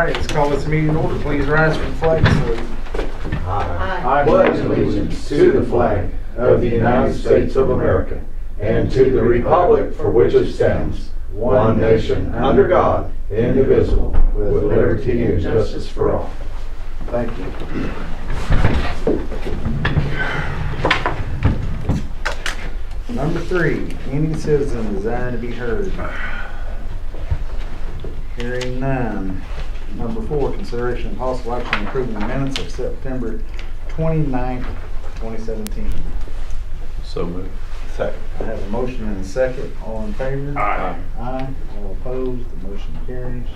right, let's call this meeting in order. Please rise for the flag salute. I pledge allegiance to the flag of the United States of America and to the republic for which it stands, one nation, under God, indivisible, with liberty and justice for all. Thank you. Number 3, any citizen desiring to be heard. Hearing none. Number 4, consideration and possible action on approving the minutes of September 29th, 2017. So moved. Second. I have a motion and a second. All in favor? Aye. Aye. All opposed? The motion carries.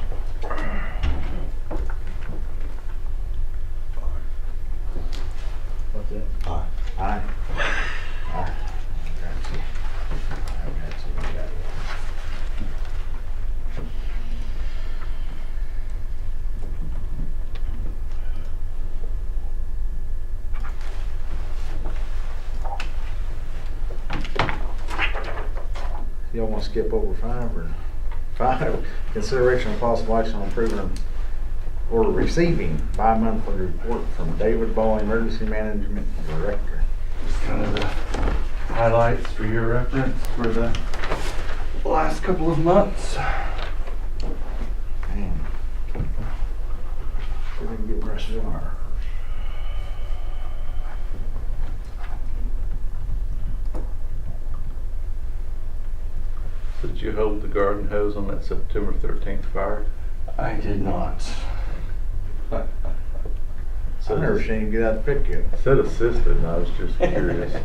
What's that? Aye. Aye. Aye. Got you. I got you. I got you. Y'all want to skip over 5 or 5? Consideration of possible action on approving or receiving bi-monthly report from David Ball, Emergency Management Director. Just kind of the highlights for your reference for the last couple of months. Man. Didn't get rushed on. Did you hold the garden hose on that September 13th fire? I did not. I've never seen him get out of the pit yet. I said assisted, and I was just curious.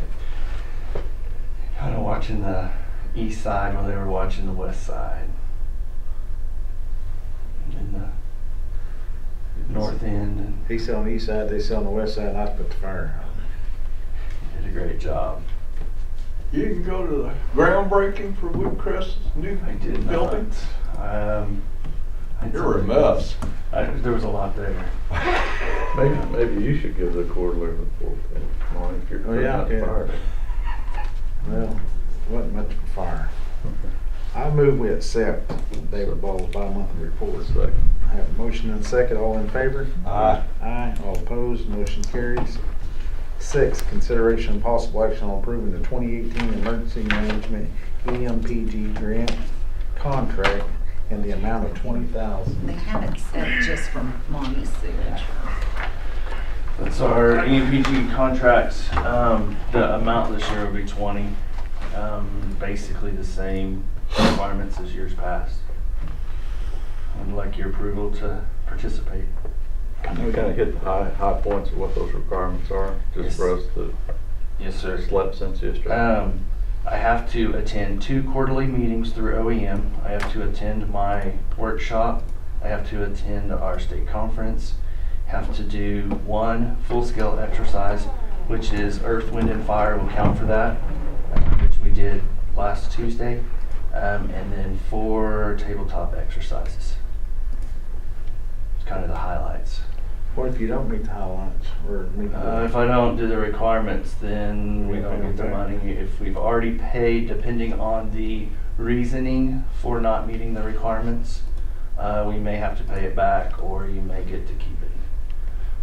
Kind of watching the east side while they were watching the west side. And then the north end, and He sat on the east side, they sat on the west side, and I put the fire out. did a great job. You didn't go to the groundbreaking for Woodcrest's new I did building? not. You're a mess. There was a lot there. Maybe you should give the quarterly report then, Monty, if you're putting out the fire. Well, wasn't much of a fire. I move we accept David Ball's bi-monthly report. Second. I have a motion and a second. All in favor? Aye. Aye. All opposed? Motion carries. 6, consideration and possible action on approving the 2018 Emergency Management EMPG grant contract in the amount of $20,000. They have it set just from Monty's signature. That's our EMPG contract. The amount this year will be 20. Basically the same requirements as years past. I'd like your approval to participate. We kind of hit the high points of what those requirements are, just Yes. for us to Yes, sir. slept since yesterday. I have to attend 2 quarterly meetings through OEM. I have to attend my workshop. I have to attend our state conference. Have to do 1 full-scale exercise, which is Earth, Wind, and Fire will count for that, which we did last Tuesday, and then 4 tabletop exercises. It's kind of the highlights. What if you don't meet the highlights or meet the... If I don't do the requirements, then we don't get the money. If we've already paid, depending on the reasoning for not meeting the requirements, we may have to pay it back, or you may get to keep it.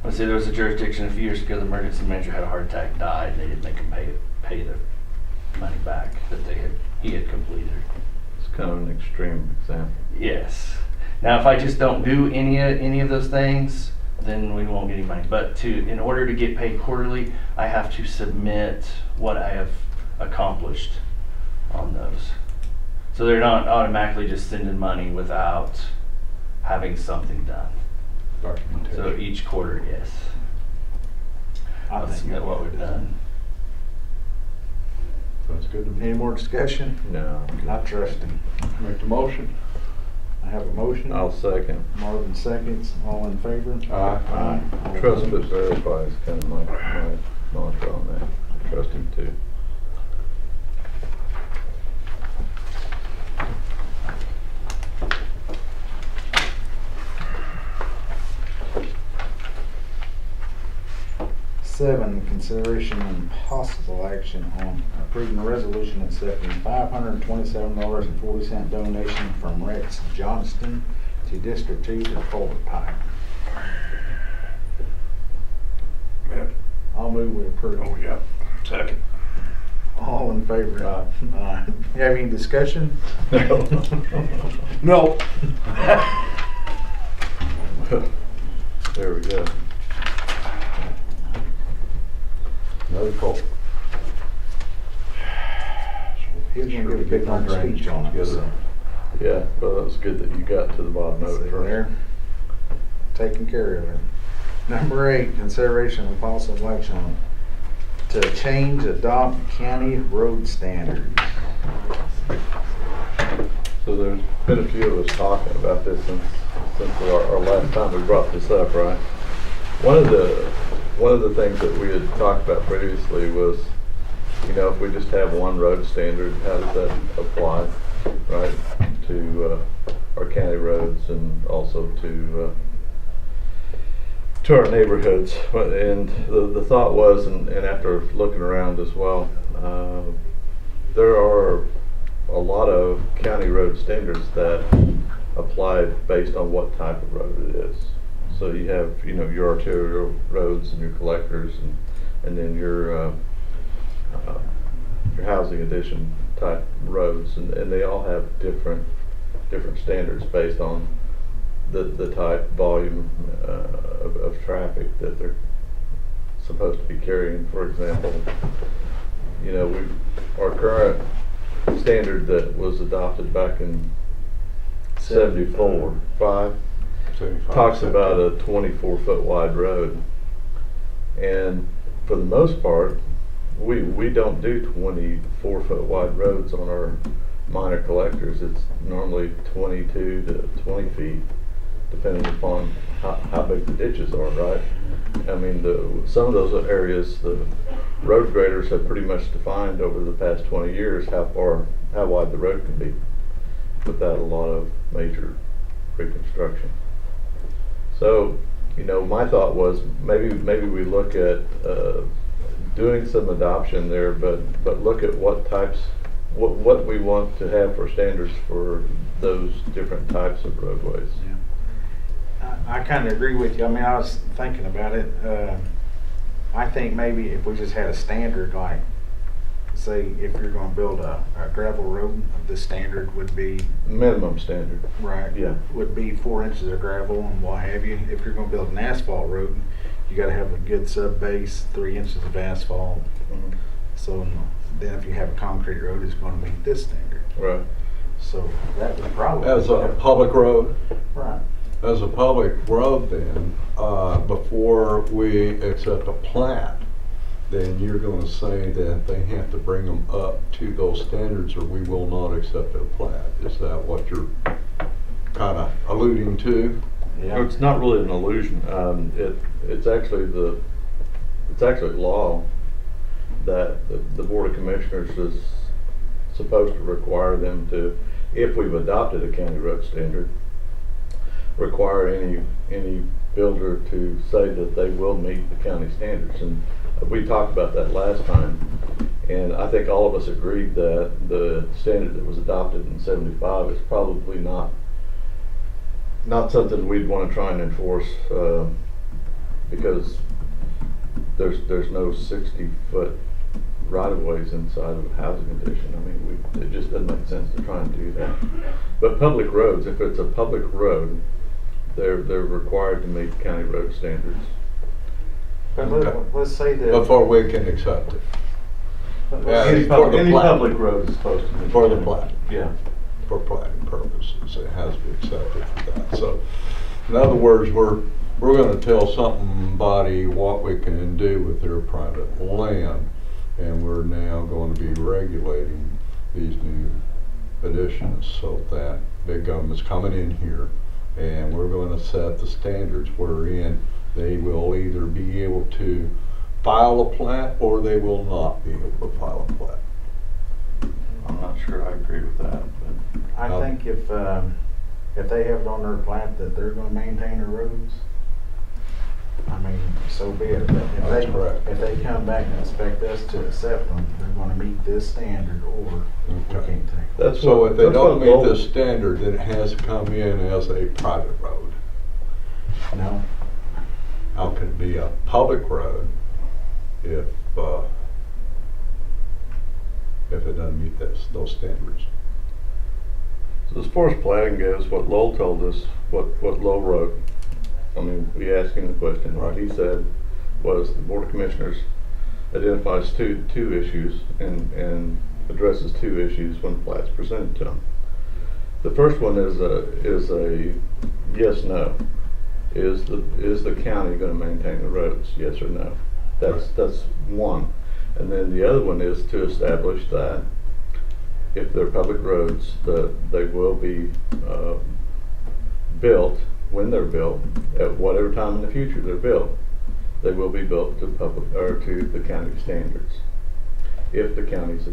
Let's say there was a jurisdiction a few years ago, the emergency manager had a heart attack, and died, and they didn't make him pay the money back that he had completed. It's kind of an extreme example. Yes. Now, if I just don't do any of those things, then we won't get any money. But in order to get paid quarterly, I have to submit what I have accomplished on those. So they're not automatically just sending money without having something done. Documentation. So each quarter, yes. I'll submit what we've done. Sounds good to me. Any more discussion? No. I trust him. Make the motion. I have a motion. I'll second. Marvin seconds. All in favor? Aye. All Trust but opposed? verify is kind of my mantra on that. I trust him too. Seven, consideration and possible action on approving a resolution accepting $527.40 donation from Rex Johnston to District 2 to culvert pipe. Yeah. I'll move we approve. Oh, yeah. Second. All in favor? Aye. You have any discussion? No. There we go. Another call. He's gonna give a big long speech on it, so. Yeah, well, it was good that you got to the bottom of See it first. there? Taking care of it. Number 8, consideration of possible action to change adopt county road standards. So there's been a few of us talking about this since our last time we brought this up, right? One of the things that we had talked about previously was, you know, if we just have one road standard, how does that apply, right, to our county roads and also to our neighborhoods? And the thought was, and after looking around as well, there are a lot of county road standards that apply based on what type of road it is. So you have, you know, your arterial roads and your collectors, and then your housing addition type roads, and they all have different standards based on the type, volume of traffic that they're supposed to be carrying. For example, you know, our current standard that was adopted back in 74, 5, talks about a 24-foot wide road, and for the most part, we don't do 24-foot wide roads on our minor collectors. It's normally 22 to 20 feet, depending upon how big the ditches are, right? I mean, some of those areas, the road graders have pretty much defined over the past 20 years how wide the road can be without a lot of major reconstruction. So, you know, my thought was maybe we look at doing some adoption there, but look at what types, what we want to have for standards for those different types of roadways. Yeah. I kind of agree with you. I mean, I was thinking about it. I think maybe if we just had a standard, like, say, if you're going to build a gravel road, the standard would be Minimum standard. right. Yeah. Would be 4 inches of gravel and what have you. If you're going to build an asphalt road, you got to have a good sub base, 3 inches of asphalt. Mhm. So then, if you have a concrete road, it's going to meet this standard. Right. So that would probably As a public road, right. as a public road then, before we accept a plat, then you're gonna say that they have to bring them up to those standards or we will not accept a plat. Is that what you're kinda alluding to? Yeah. It's not really an illusion. It's actually law that the Board of Commissioners is supposed to require them to, if we've adopted a county road standard, require any builder to say that they will meet the county standards. And we talked about that last time, and I think all of us agreed that the standard that was adopted in 75 is probably not something we'd want to try and enforce, because there's no 60-foot right-of-ways inside of a housing addition. I mean, it just doesn't make sense to try and do that. But public roads, if it's a public road, they're required to meet county road standards. But let's say that Before we can accept it, Any for the plat. public road is supposed to meet. For the plat. Yeah. For platting purposes, it has to be accepted for that. So, in other words, we're gonna tell somebody what we can do with their private land, and we're now going to be regulating these new additions so that big government's coming in here, and we're going to set the standards wherein they will either be able to file a plat or they will not be able to file a plat. I'm not sure I agree with that, but I think if they have it on their plat that they're going to maintain the roads, I mean, so be it. But if That's correct. if they come back and expect us to accept them, they're gonna meet this standard or we Okay. can't take them. That's So what- if they that's don't what meet Logan- this standard, then it has to come in as a private road. No, How can it be a public road if it doesn't meet those standards? So as far as planning goes, what Lowell told us, what Lowell wrote, I mean, we asked him the question, what he said was the Board of Commissioners identifies two issues and addresses two issues when plat's presented to them. The first one is a yes, no. Is the county gonna maintain the roads, yes or no? That's one. And then the other one is to establish that if they're public roads, that they will be built, when they're built, at whatever time in the future they're built, they will be built to public, or to the county standards, if the county's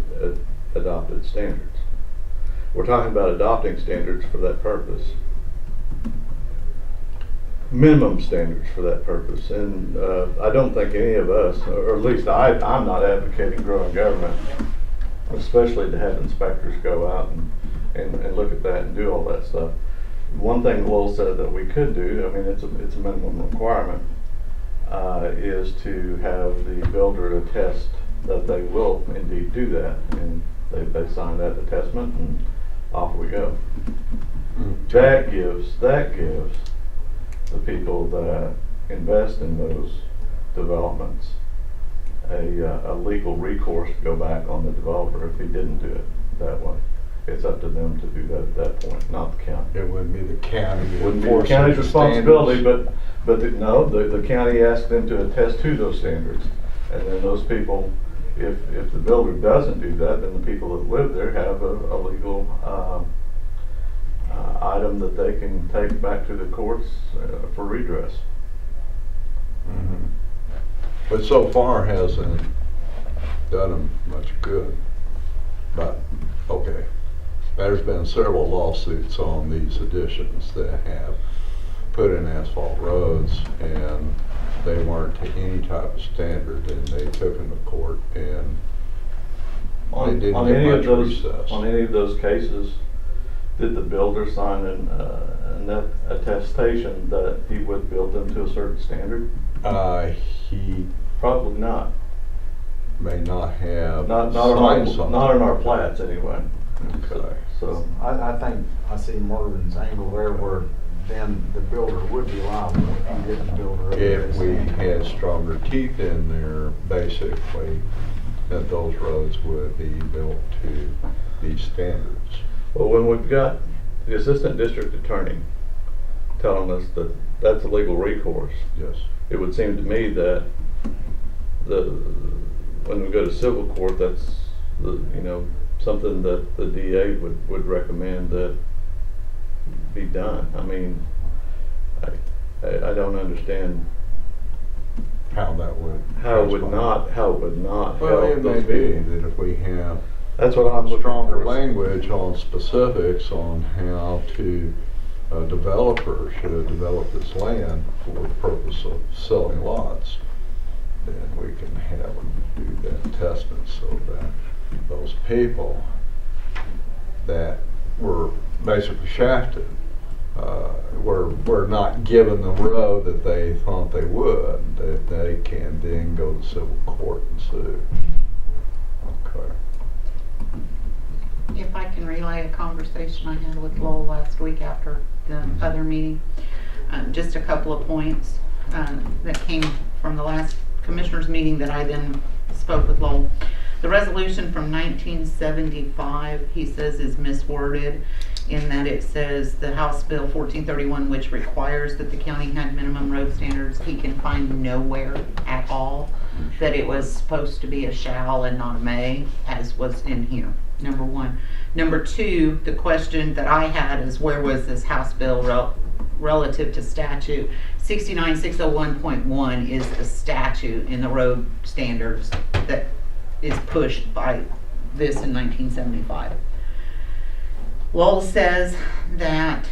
adopted standards. We're talking about adopting standards for that purpose. Minimum standards for that purpose, and I don't think any of us, or at least I'm not advocating growing government, especially to have inspectors go out and look at that and do all that stuff. One thing Lowell said that we could do, I mean, it's a minimum requirement, is to have the builder attest that they will indeed do that, and they sign that attestment, and off we go. That gives the people that invest in those developments a legal recourse to go back on the developer if he didn't do it that way. It's up to them to do that at that point, not the county. It wouldn't be the county. It wouldn't be the enforcing county's the responsibility, standards. but the county asked them to attest to those standards. And then those people, if the builder doesn't do that, then the people that live there have a legal item that they can take back to the courts for redress. Mhm. But so far hasn't done them much good. But, okay, there's been several lawsuits on these additions that have put in asphalt roads and they weren't to any type of standard, and they took them to court and they didn't On get any much of those, recess. on any of those cases, did the builder sign an attestation that he would build them to a certain standard? He Probably not. may not have Not signed on something. our plats anyway. Okay. So, I think I see Marvin's angle there where then the builder would be liable if he didn't build a road. If we had stronger teeth in there, basically, that those roads would be built to these standards. well, when we've got the assistant district attorney telling us that that's a legal recourse, Yes. it would seem to me that when we go to civil court, that's something that the DA would recommend that be done. I mean, I don't understand How that would. how it would not Well, help it may those be people. that if we have That's what I'm looking stronger for. language on specifics on how to, developers should develop this land for the purpose of selling lots, then we can have them do that testament so that those people that were basically shafted, were not given the road that they thought they would, that they can then go to civil court and sue. Okay. If I can relay a conversation I had with Lowell last week after the other meeting, just a couple of points that came from the last commissioners meeting that I then spoke with Lowell. The resolution from 1975, he says, is misworded in that it says the House Bill 1431, which requires that the county had minimum road standards. He can find nowhere at all that it was supposed to be a shall and not a may, as was in here, number one. Number two, the question that I had is where was this House Bill relative to statute? 69601.1 is the statute in the road standards that is pushed by this in 1975. Lowell says that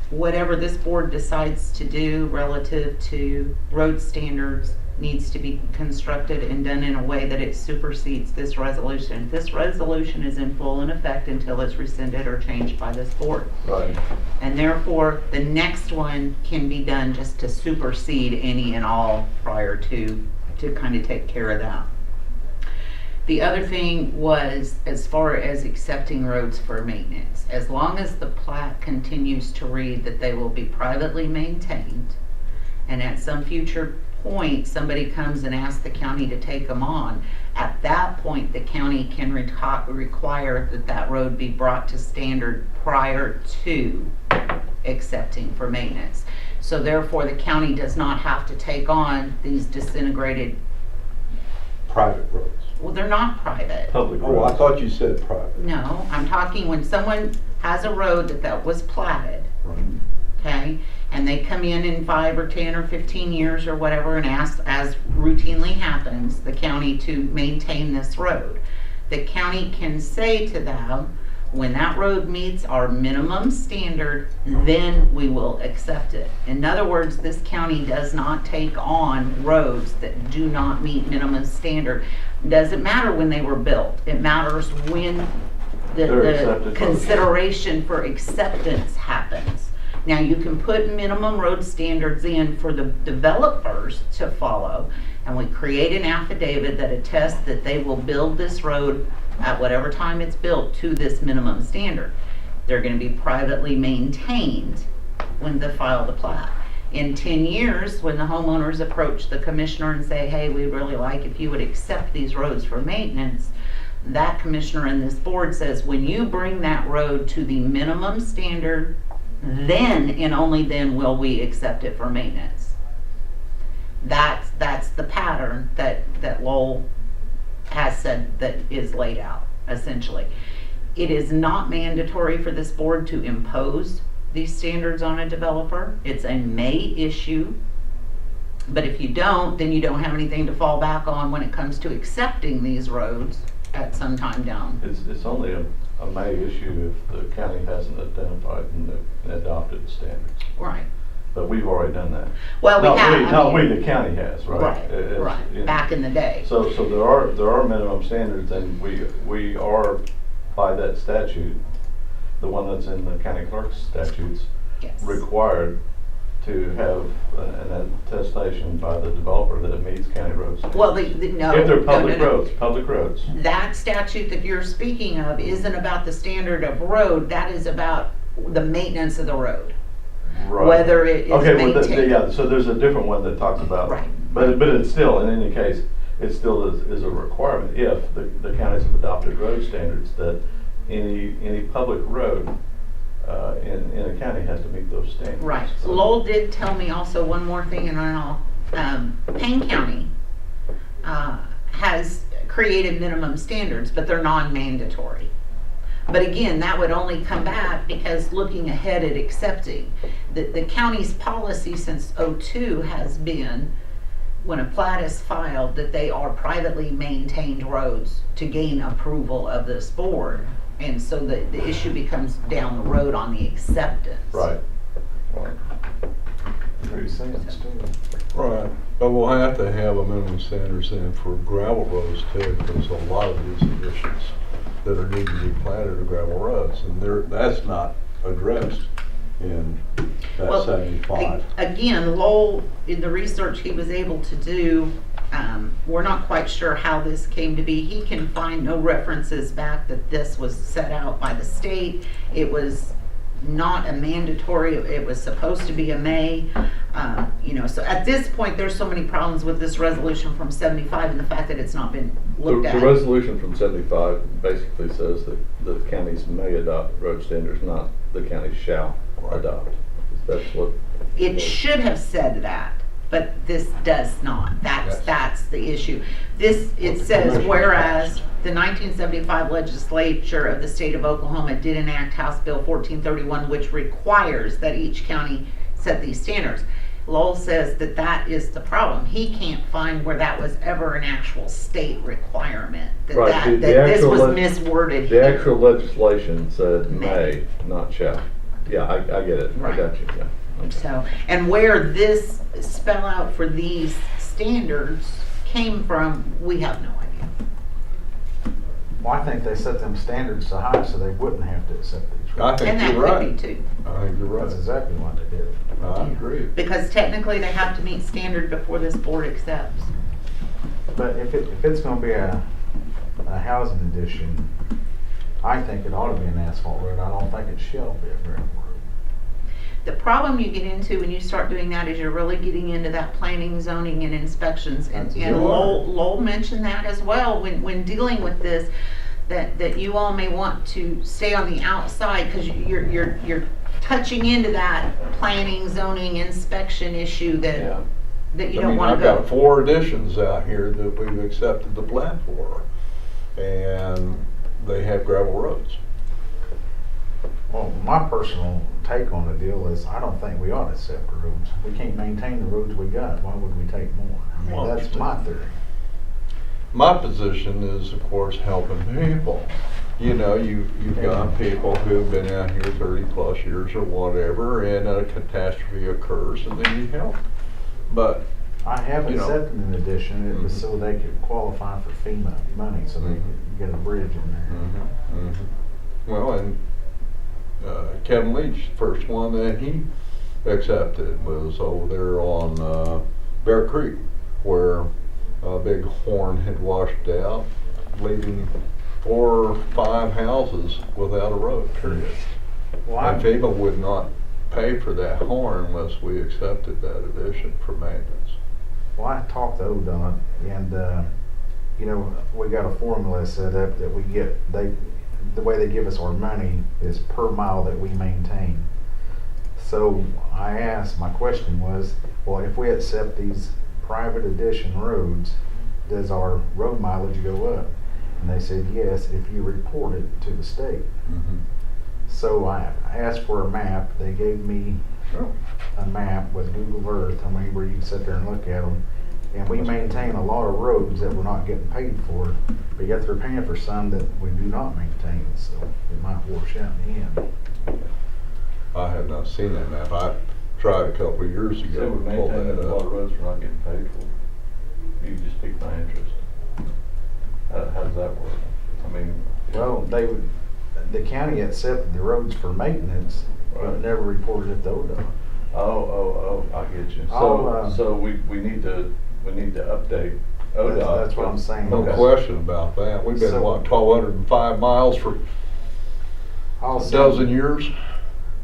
whatever this board decides to do relative to road standards needs to be constructed and done in a way that it supersedes this resolution. This resolution is in full in effect until it's rescinded or changed by this board. Right. And therefore, the next one can be done just to supersede any and all prior to kind of take care of that. The other thing was, as far as accepting roads for maintenance, as long as the plat continues to read that they will be privately maintained, and at some future point, somebody comes and asks the county to take them on, at that point, the county can require that that road be brought to standard prior to accepting for maintenance. So therefore, the county does not have to take on these disintegrated, Private roads. well, they're not private. Public Oh, I roads. thought you said private. No, I'm talking when someone has a road that was platted, Right. okay? And they come in 5 or 10 or 15 years or whatever and ask, as routinely happens, the county to maintain this road. The county can say to them, when that road meets our minimum standard, then we will accept it. In other words, this county does not take on roads that do not meet minimum standard. Doesn't matter when they were built. It matters when They're the accepted by the consideration for acceptance happens. Now, you can put minimum road standards in for the developers to follow, and we create an affidavit that attests that they will build this road at whatever time it's built to this minimum standard. They're gonna be privately maintained when they file the plat. In 10 years, when the homeowners approach the commissioner and say, hey, we'd really like if you would accept these roads for maintenance, that commissioner and this board says, when you bring that road to the minimum standard, then and only then will we accept it for maintenance. That's the pattern that Lowell has said that is laid out, essentially. It is not mandatory for this board to impose these standards on a developer. It's a may issue. But if you don't, then you don't have anything to fall back on when it comes to accepting these roads at some time down. It's only a may issue if the county hasn't identified and adopted the standards. Right. But we've already done that. Well, we have. No, the county has, right? Right, It's, right, you know. back in the day. So there are minimum standards, and we are, by that statute, the one that's in the county clerk's statutes, Yes. required to have an attestation by the developer that it meets county road standards. Well, no. If they're no. public roads. That statute that you're speaking of isn't about the standard of road, that is about the maintenance of the road. Right. Whether it is Okay, well, maintained. yeah, so there's a different one that talks about. Right. But it's still, in any case, it still is a requirement if the counties have adopted road standards that any public road in a county has to meet those standards. Right. So- Lowell did tell me also one more thing, and I'll, Payne County has created minimum standards, but they're non-mandatory. But again, that would only come back because looking ahead at accepting. The county's policy since '02 has been, when a plat is filed, that they are privately maintained roads to gain approval of this board. And so the issue becomes down the road on the acceptance. Right. Makes sense too. Right, but we'll have to have a minimum standards then for gravel roads too, because a lot of these additions that are needing to be planted are gravel roads, and that's not addressed in that Well, 75. Again, Lowell, in the research he was able to do, we're not quite sure how this came to be. He can find no references back that this was set out by the state. It was not a mandatory, it was supposed to be a may. So at this point, there's so many problems with this resolution from 75 and the fact that it's not been looked at. The resolution from 75 basically says that the counties may adopt road standards, not the county shall adopt. That's what. It should have said that, but this does not. That's the issue. It says, whereas the 1975 legislature of the state of Oklahoma did enact House Bill 1431, which requires that each county set these standards. Lowell says that is the problem. He can't find where that was ever an actual state requirement. Right, the That this actual was misworded. The actual legislation said may, not shall. Yeah, I get it. I Right. got you, yeah. Okay. So, and where this spell out for these standards came from, we have no idea. Well, I think they set them standards so high so they wouldn't have to accept these. I think And that you're could right. be too. I think you're That's right. exactly what they did. I agree. Because technically they have to meet standard before this board accepts. But if it's gonna be a housing addition, I think it ought to be an asphalt road. I don't think it shall be a gravel road. The problem you get into when you start doing that is you're really getting into that planning, zoning, and inspections. And That's and exactly right. Lowell mentioned that as well when dealing with this, that you all may want to stay on the outside because you're touching into that planning, zoning, inspection issue Yeah. that you I don't mean, want I've to go. got 4 additions out here that we've accepted the plan for, and they have gravel roads. Well, my personal take on the deal is I don't think we ought to accept roads. We can't maintain the roads we got. Why would we take more? I Well, mean, that's my theory. My position is, of course, helping people. You know, you've got people who've been out here 30+ years or whatever, and a catastrophe occurs, and they need help. But I have You know. accepted an addition. It was Mhm. so they could qualify for FEMA money, so they could get a bridge in there. Well, and Kevin Leach, first one that he accepted was over there on Bear Creek, where a big horn had washed out, leaving 4 or 5 houses without a road, period. Well, And I, FEMA would not pay for that horn unless we accepted that addition for maintenance. well, I talked to ODOT, and you know, we got a formula set up that we get. The way they give us our money is per mile that we maintain. So I asked, my question was, well, if we accept these private addition roads, does our road mileage go up? And they said, yes, if you report it to the state. So I asked for a map. They gave me a map with Google Earth, I mean, where you can sit there and look at them. And we maintain a lot of roads that we're not getting paid for, but yet they're paying for some that we do not maintain, so it might wash out in the end. I have not seen that map. I tried a couple of years So ago we to pull maintain that a lot of up. roads we're not getting paid for. You just piqued my interest. How does that work? I mean. Well, the county accepted the roads for maintenance, but Right. never reported it to ODOT. Oh, I get you. I'll, So we need to update ODOT. That's what I'm saying. No Okay. question about that. We've been, So- what, 1,205 miles for I'll a send- dozen years?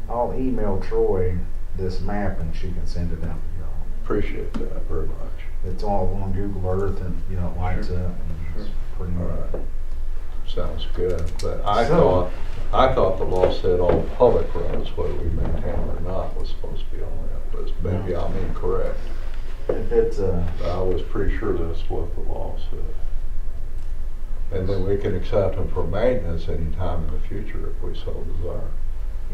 I'll email Troy this map and she can send it out to y'all. Appreciate that very much. It's all on Google Earth and, you know, it lights up and it's pretty All much. right. Sounds good. But So- I thought the law said all public roads, whether we maintain them or not, was supposed to be on that list. Maybe I'm incorrect. If it's But I was pretty sure that's what the law said. And then we can accept them for maintenance anytime in the future if we so desire.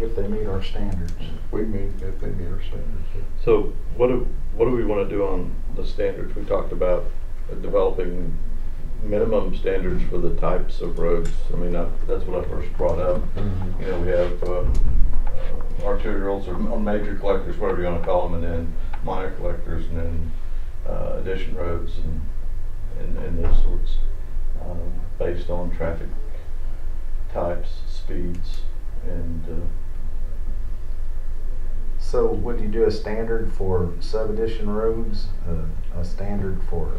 if they meet our standards. We mean if they meet our standards. So what do we want to do on the standards? We talked about developing minimum standards for the types of roads. I mean, that's what I first brought up. Mhm. You know, we have arterials or major collectors, whatever you want to call them, and then minor collectors, and then addition roads and those sorts, based on traffic types, speeds, and So would you do a standard for sub-addition roads, a standard for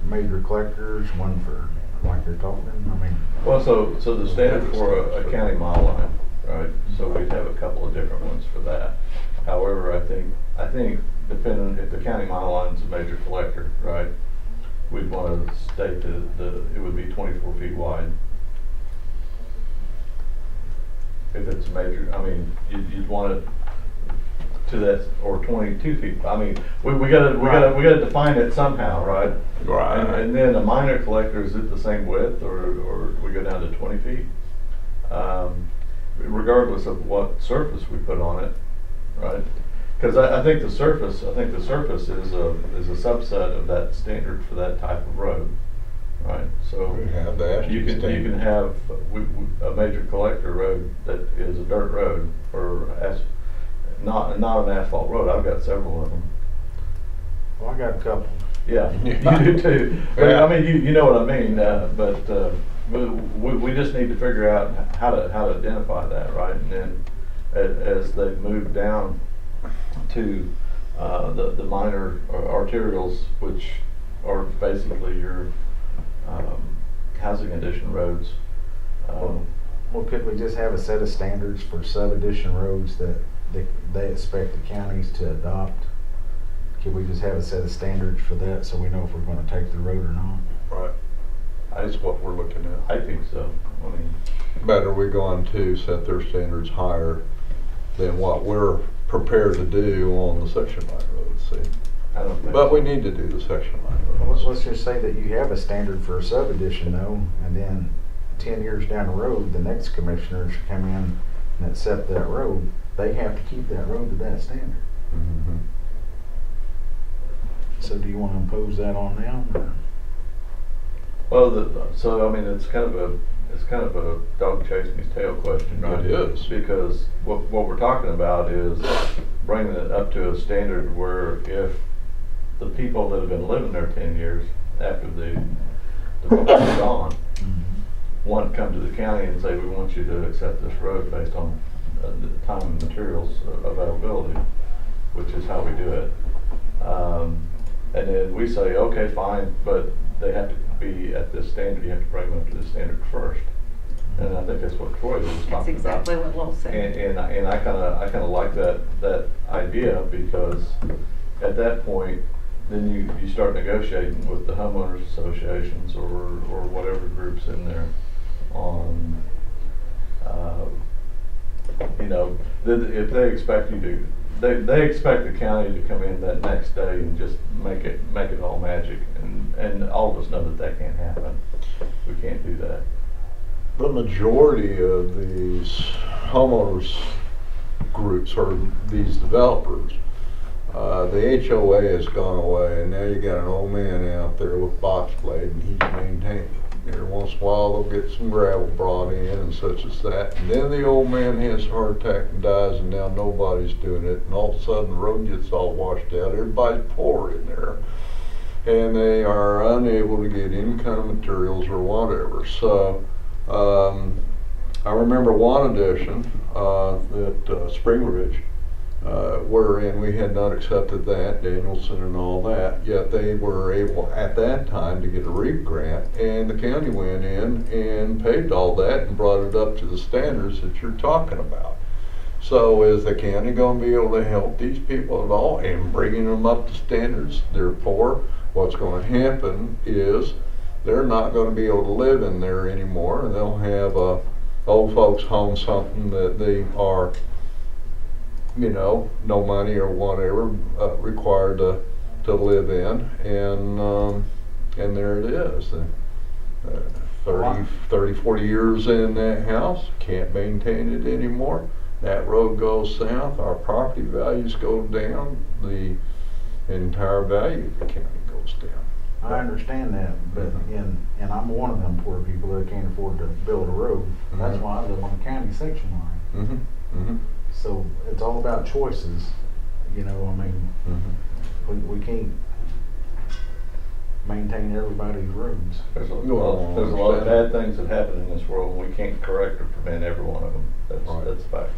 major collectors, one for, like you're talking, I mean, well, so the standard for a county mile line, right? So we'd have a couple of different ones for that. However, I think depending if the county mile line's a major collector, right? We'd want to state it would be 24 feet wide. If it's a major, I mean, you'd want it to that, or 22 feet. I mean, we gotta define it somehow, right? Right. And then a minor collector, is it the same width, or we go down to 20 feet? Regardless of what surface we put on it, right? Because I think the surface is a subset of that standard for that type of road, right? So So We have the ASHI you can standards. have a major collector road that is a dirt road or not an asphalt road. I've got several of them. Well, I got a couple. Yeah, you do too. But I mean, you know what I mean. But we just need to figure out how to identify that, right? And then as they move down to the minor arterials, which are basically your housing addition roads. Well, could we just have a set of standards for sub-addition roads that they expect the counties to adopt? Could we just have a set of standards for that so we know if we're gonna take the road or not? Right. That's what we're looking at. I think so. I mean, But are we going to set their standards higher than what we're prepared to do on the section line roads, see? I don't think. But so. we need to do the section line Well, roads. let's just say that you have a standard for a sub-addition though, and then 10 years down the road, the next commissioners come in and accept that road. They have to keep that road to that standard. Mhm. So do you wanna impose that on them? or- Well, so I mean, it's kind of a dog chasing his tail question, right? It is. Because what we're talking about is bringing it up to a standard where if the people that have been living there 10 years after the road's gone want to come to the county and say, we want you to accept this road based on the time and materials availability, which is how we do it. And then we say, okay, fine, but they have to be at this standard. You have to bring them up to this standard first. And I think that's what Troy was That's talking about. exactly what Lowell said. And I kind of like that idea, because at that point, then you start negotiating with the homeowners associations or whatever groups in there on, you know, if they expect you to, they expect the county to come in that next day and just make it all magic, and all of us know that can't happen. We can't do that. The majority of these homeowners groups or these developers, the HOA has gone away, and now you got an old man out there with box blade, and he's maintaining it. Every once in a while, they'll get some gravel brought in and such as that, and then the old man has a heart attack and dies, and now nobody's doing it, and all of a sudden the road gets all washed out. Everybody's poor in there, and they are unable to get any kind of materials or whatever. So I remember one edition at Spring Ridge, wherein we had not accepted that, Danielson and all that, yet they were able at that time to get a REAP grant, and the county went in and paid all that and brought it up to the standards that you're talking about. So is the county going to be able to help these people at all in bringing them up to standards? They're poor. What's going to happen is they're not going to be able to live in there anymore, and they'll have a old folks home, something that they are, you know, no money or whatever, required to live in, and there it is. 30, 40 years in that house, can't maintain it anymore. That road goes south, our property values go down, the entire value of the county goes down. I understand that, but and I'm one of them poor people that can't afford to build a road. That's why I live on the county section line. Mm-hmm. Mm-hmm. So it's all about choices, you know. I mean, we can't maintain everybody's roads. There's a lot of bad things that happen in this world, and we can't correct or prevent every one of them. That's a fact.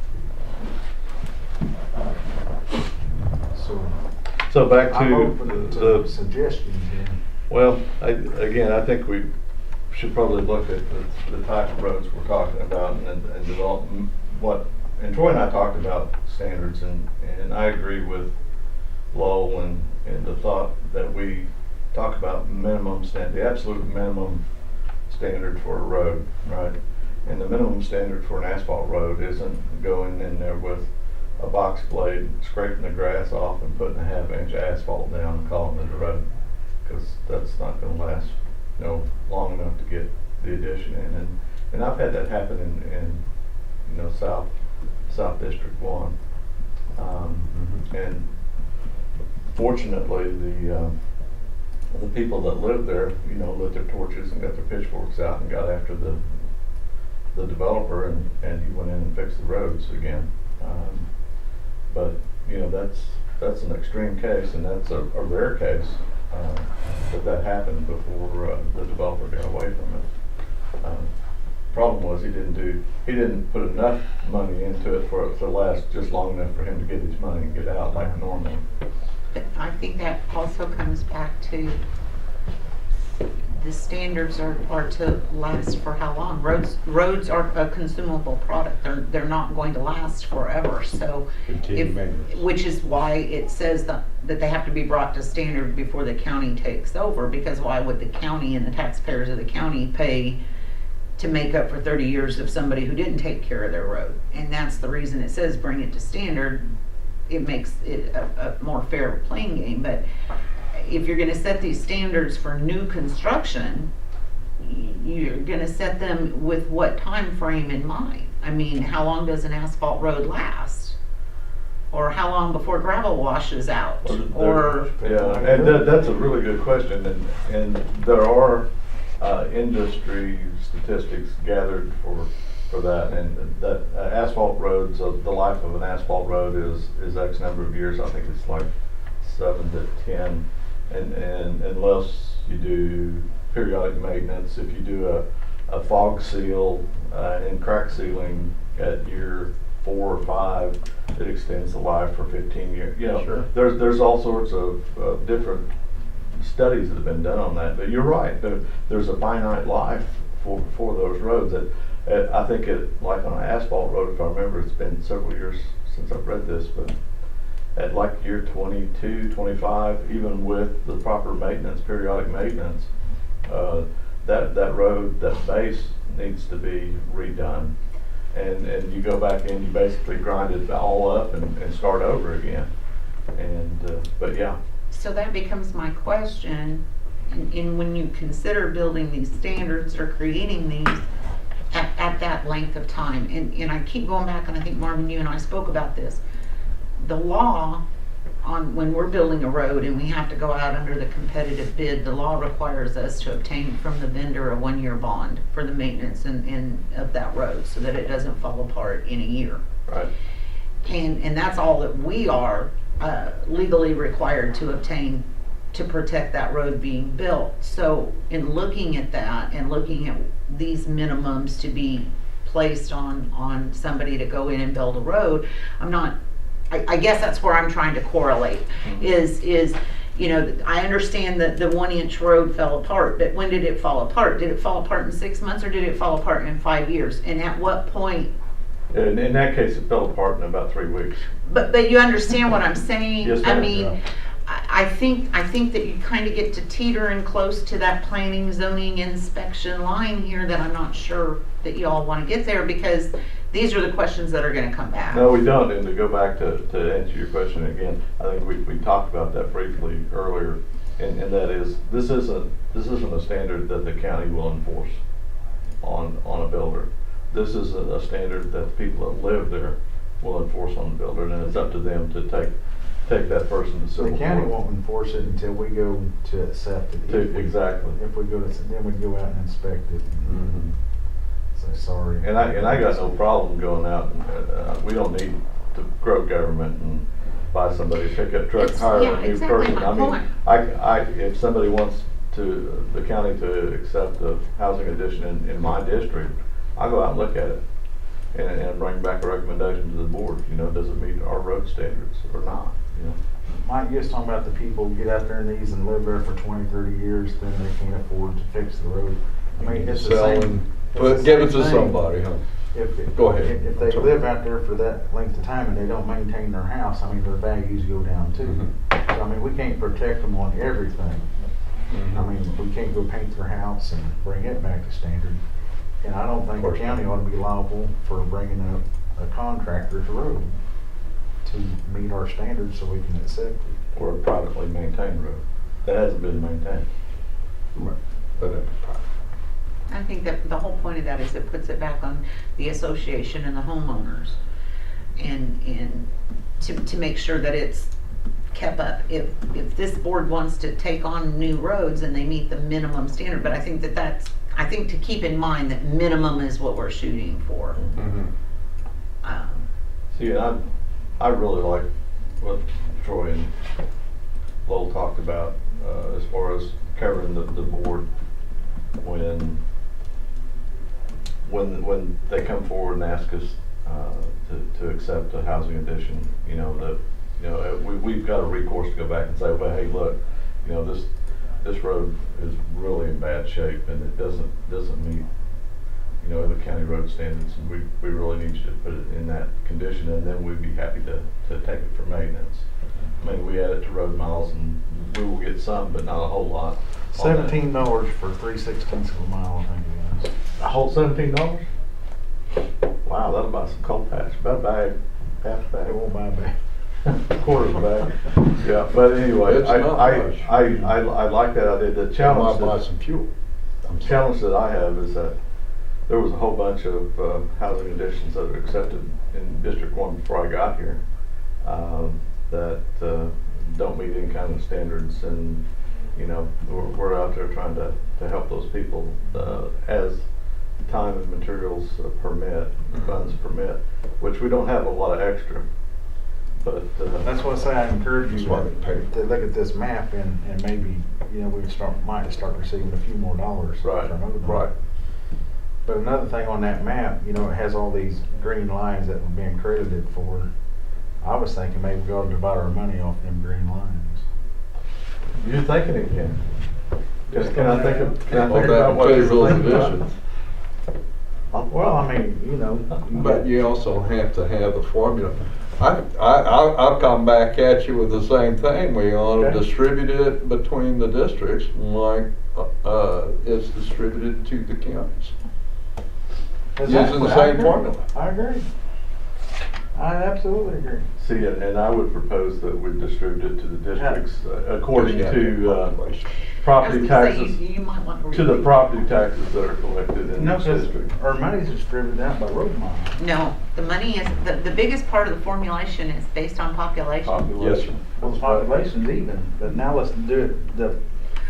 So back I'm to open to suggestions here. well, I think we should probably look at the type of roads we're talking about and develop what. And Troy and I talked about standards, and I agree with Lowell and the thought that we talk about the absolute minimum standard for a road, right? And the minimum standard for an asphalt road isn't going in there with a box blade, scraping the grass off and putting a half-inch asphalt down and calling it a road, because that's not going to last, you know, long enough to get the addition in. And I've had that happen in you know, South District 1. And fortunately, the people that lived there, you know, lit their torches and got their pitchforks out and got after the developer, and he went in and fixed the roads again. But, you know, that's an extreme case, and that's a rare case, that happened before the developer got away from it. Problem was he didn't put enough money into it for it to last just long enough for him to get his money and get out like normal. But I think that also comes back to the standards are to last for how long? Roads are a consumable product. They're not going to last forever. So, Continued maintenance. which is why it says that they have to be brought to standard before the county takes over. Because why would the county and the taxpayers of the county pay to make up for 30 years of somebody who didn't take care of their road? And that's the reason it says bring it to standard. It makes it a more fair playing game. But if you're going to set these standards for new construction, you're going to set them with what time frame in mind? I mean, how long does an asphalt road last? Or how long before gravel washes out? Or Yeah, and that's a really good question, and there are industry statistics gathered for that, and that asphalt roads, the life of an asphalt road is X number of years. I think it's like 7 to 10, and unless you do periodic maintenance, if you do a fog seal and crack sealing at year 4 or 5, it extends the life for 15 years. You know, Sure. there's all sorts of different studies that have been done on that, but you're right. There's a finite life for those roads. That I think like on an asphalt road, if I remember, it's been several years since I've read this, but at like year 22, 25, even with the proper maintenance, periodic maintenance, that road, that base needs to be redone. And you go back in, you basically grind it all up and start over again. But yeah. so that becomes my question. And when you consider building these standards or creating these at that length of time, and I keep going back, and I think Marvin, you and I spoke about this. The law on when we're building a road and we have to go out under the competitive bid, the law requires us to obtain from the vendor a 1-year bond for the maintenance and of that road so that it doesn't fall apart in a year. Right. And that's all that we are legally required to obtain to protect that road being built. So in looking at that and looking at these minimums to be placed on somebody to go in and build a road, I guess that's where I'm trying to correlate is, you know, I understand that the 1-inch road fell apart, but when did it fall apart? Did it fall apart in 6 months or did it fall apart in 5 years? And at what point? In that case, it fell apart in about 3 weeks. But you understand what I'm saying? Yes, I ma'am. mean, Yeah. I think that you kind of get to teetering close to that planning, zoning, inspection line here that I'm not sure that you all want to get there, because these are the questions that are going to come back. No, we don't. And to go back to answer your question again, I think we talked about that briefly earlier, and that is this isn't a standard that the county will enforce on a builder. This is a standard that the people that live there will enforce on the builder, and it's up to them to take that person to civil The county court. won't enforce it until we go to accept it. Exactly. If we go to, then we go out and inspect it and say, sorry. And I got no problem going out, and we don't need to grow government and buy somebody a pickup truck, It's- hire yeah, a new exactly person. my I mean, point. if somebody wants the county to accept a housing addition in my district, I'll go out and look at it and bring back a recommendation to the board. You know, does it meet our road standards or not? You know. Mike, you was talking about the people who get out there in these and live there for 20, 30 years, then they can't afford to fix the road. I mean, it's the Selling, same. but give it to somebody, huh? Go ahead. If they live out there for that length of time and they don't maintain their house, I mean, their values go down too. So, I mean, we can't protect them on everything. I mean, we can't go paint their house and bring it back to standard. And I don't think the county ought to be liable for bringing up a contractor's road to meet our standards so we can accept it. Or a privately maintained road that hasn't been maintained. But I think that the whole point of that is it puts it back on the association and the homeowners, and to make sure that it's kept up. If this board wants to take on new roads and they meet the minimum standard, but I think I think to keep in mind that minimum is what we're shooting for. See, I really like what Troy and Lowell talked about, as far as covering the board when they come forward and ask us, to accept a housing addition, we've got a recourse to go back and say, well, hey, look, this road is really in bad shape and it doesn't meet, the county road standards, and we really need you to put it in that condition, and then we'd be happy to take it for maintenance. I mean, we add it to road miles and we will get some, but not a whole lot. $17 for 3/16 of a mile, I think it is. A whole $17? Wow, that'll buy some coal patch, about a bag, half a It bag. won't buy a bag. Quarter of a bag. Yeah, but anyway, It's not much. I like that idea. The Might challenge buy that, some fuel. challenge that I have is that there was a whole bunch of housing additions that were accepted in District 1 before I got here, that don't meet any kind of standards, and we're out there trying to help those people as time and materials permit, funds permit, which we don't have a lot of extra. But That's why I say I encourage you That's why we pay. to look at this map and maybe, we might start receiving a few more dollars right, from ODOT. right. But another thing on that map, it has all these green lines that were being credited for. I was thinking maybe we ought to divide our money off them green lines. You're thinking again. Can I think Well, that about what you're visual thinking vision. about? Well, I mean, But you also have to have the formula. I'll come back at you with the same thing. We ought to Okay. distribute it between the districts like it's distributed to the counties. Using the same formula. I agree. I absolutely agree. See, and I would propose that we distribute it to the districts according to property I was gonna say, taxes, you might want to the read- property taxes that are collected in No, each because district. our money's distributed out by road miles. No, the money is, the biggest part of the formulation is based on population. Population. Well, the population's even, but now let's do it, the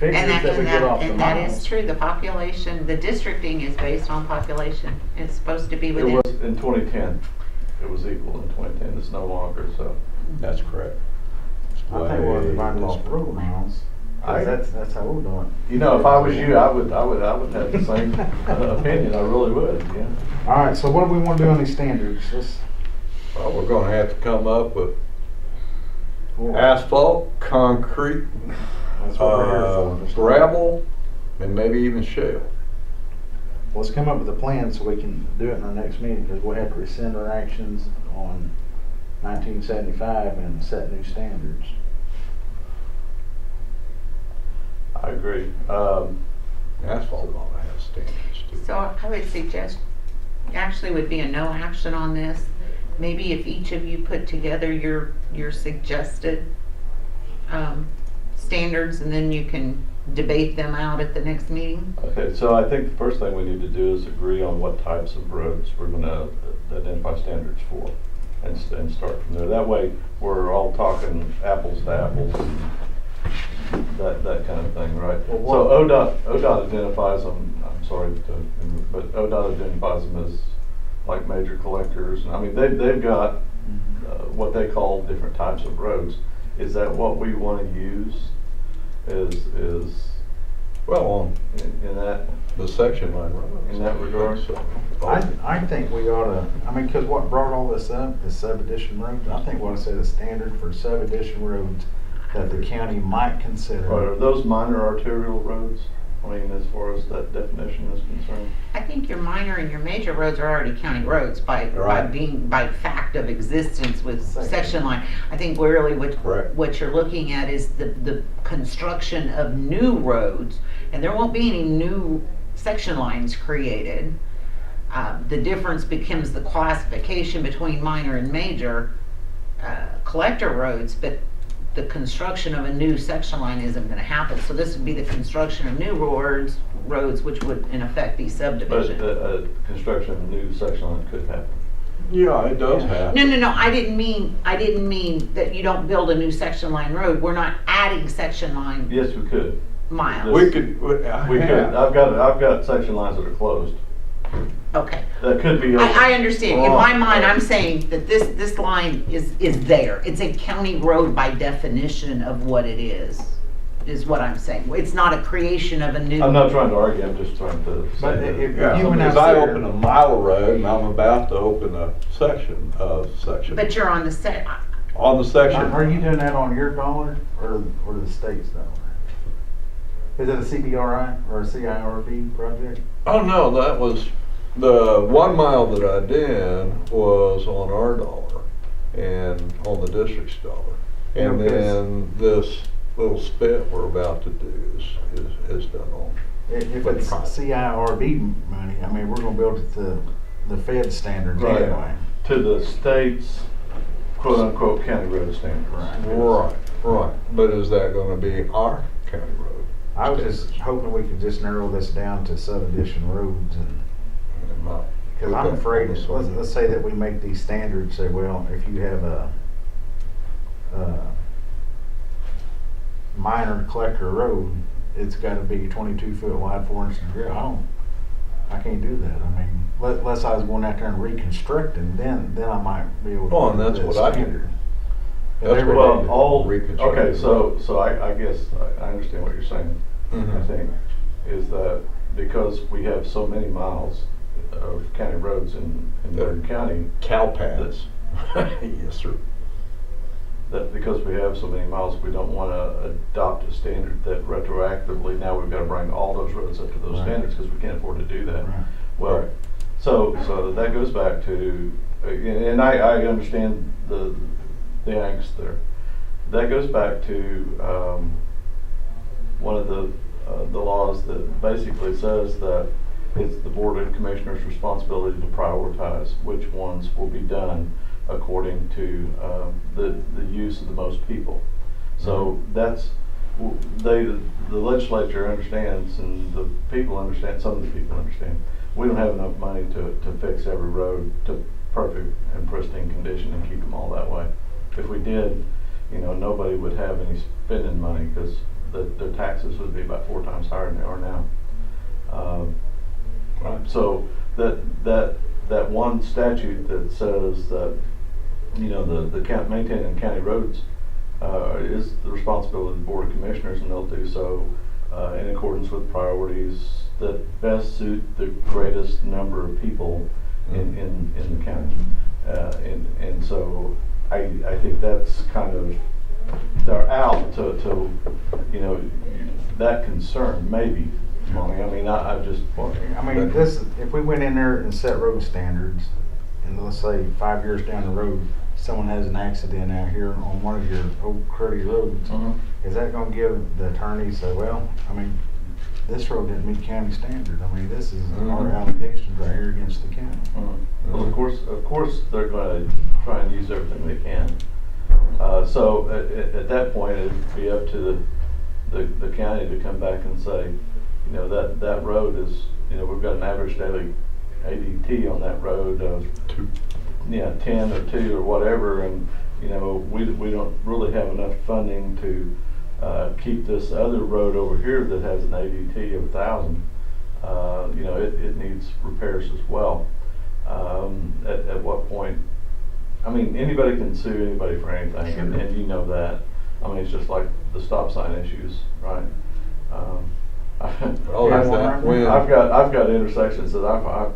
figures And that we get off the and that is miles. true, the population, the districting is based on population. It's supposed to be It within. was in 2010. It was equal in 2010. It's no longer, so. That's correct. I think we'll divide it off road miles, I- 'cause that's how we're doing it. If I was you, I would have the same opinion. I really would, yeah. All right, so what do we want to do on these standards? Well, we're gonna have to come up with Let's, asphalt, concrete, that's what we're here for. Just- gravel, and maybe even shale. Let's come up with a plan so we can do it in our next meeting, because we'll have to rescind our actions on 1975 and set new standards. I agree. Asphalt ought to have standards too. So I would suggest, actually would be a no action on this. Maybe if each of you put together your suggested standards, and then you can debate them out at the next meeting. Okay, so I think the first thing we need to do is agree on what types of roads we're gonna identify standards for, and start from there. That way, we're all talking apples to apples and that kind of thing, right? Well, So ODOT identifies them, I'm sorry, but ODOT identifies them as like major collectors. And I mean, they've got what they call different types of roads. Is that what we want to use? Is Well, on in that? the section line roads. In that regard? So, I think we ought to, because what brought all this up is sub-addition roads. I think we ought to set a standard for sub-addition roads that the county might consider. Are those minor arterial roads? I mean, as far as that definition is concerned? I think your minor and your major roads are already county roads by Right. by fact of existence with section line. I think really Correct. what you're looking at is the construction of new roads, and there won't be any new section lines created. The difference becomes the classification between minor and major collector roads, but the construction of a new section line isn't going to happen. So this would be the construction of new roads, which would in effect be But subdivision. construction of a new section line could happen. Yeah, it does have. No, I didn't mean that you don't build a new section line road. We're not adding section line Yes, we could. miles. We could. We could. I've got section lines that are closed. Okay. That could be open. I understand. In my Right. mind, I'm saying that this line is there. It's a county road by definition of what it is what I'm saying. It's not a creation of a new. I'm not trying to argue, I'm just trying to But say that. if Yeah, you went because out I there- open a mile of road and I'm about to open a section. But you're on the set. On the section. Are you doing that on your dollar or the state's dollar? Is it a CBRI or a CIRB project? Oh, no, that was, the 1 mile that I did was on our dollar and on the district's dollar. And Yeah, because- then this little spit we're about to do is done on. If it's CIRB money, I mean, we're gonna build it to the Fed standards Right. anyway. To the state's quote-unquote county road standards. Right. But is that gonna be our county road? I was just hoping we could just narrow this down to sub-addition roads and, It might cause put I'm that afraid, on the side. let's say that we make these standards, say, well, if you have a minor collector road, it's gotta be 22 foot wide, 4 inches in grid. I can't do that. I mean, unless I was going out there and reconstructing, then I might be able to. Oh, and do that's that what I do. standard. That's Every- what I Well, do, all, reconstruct okay, the so road. I guess I understand what you're saying. I Mhm. think, is that because we have so many miles of county roads in Logan County, Cow pads. Yes, sir. that because we have so many miles, we don't want to adopt a standard that retroactively, now we've got to bring all those roads up to those Right. standards because we can't afford to do that. Right. Well, Right. so that goes back to, and I understand the angst there. That goes back to one of the laws that basically says that it's the Board of Commissioners' responsibility to prioritize which ones will be done according to the use of the most people. So that's, the legislature understands and the people understand, some of the people understand, we don't have enough money to fix every road to perfect and pristine condition and keep them all that way. If we did, nobody would have any spending money because their taxes would be about 4 times higher than they are now. So that one statute that says that the maintaining county roads is the responsibility of the Board of Commissioners, and they'll do so in accordance with priorities that best suit the greatest number of people in the county. And so I think that's kind of, they're out to that concern, maybe, Molly. I mean, I just. I mean, if we went in there and set road standards, and let's say 5 years down the road, someone has an accident out here on one of your old cruddy roads, is that gonna give the attorneys say, well, I mean, this road didn't meet county standard. I mean, this is our allegations right here against the county. Well, of course, they're going to try and use everything they can. So at that point, it'd be up to the county to come back and say, that road is, we've got an average daily ADT on that road of 10 or 2 or whatever, and we don't really have enough funding to keep this other road over here that has an ADT of 1,000. It needs repairs as well. At what point? I mean, anybody can sue anybody for anything, and you know that. I mean, it's just like the stop sign issues, right? I've got intersections that I've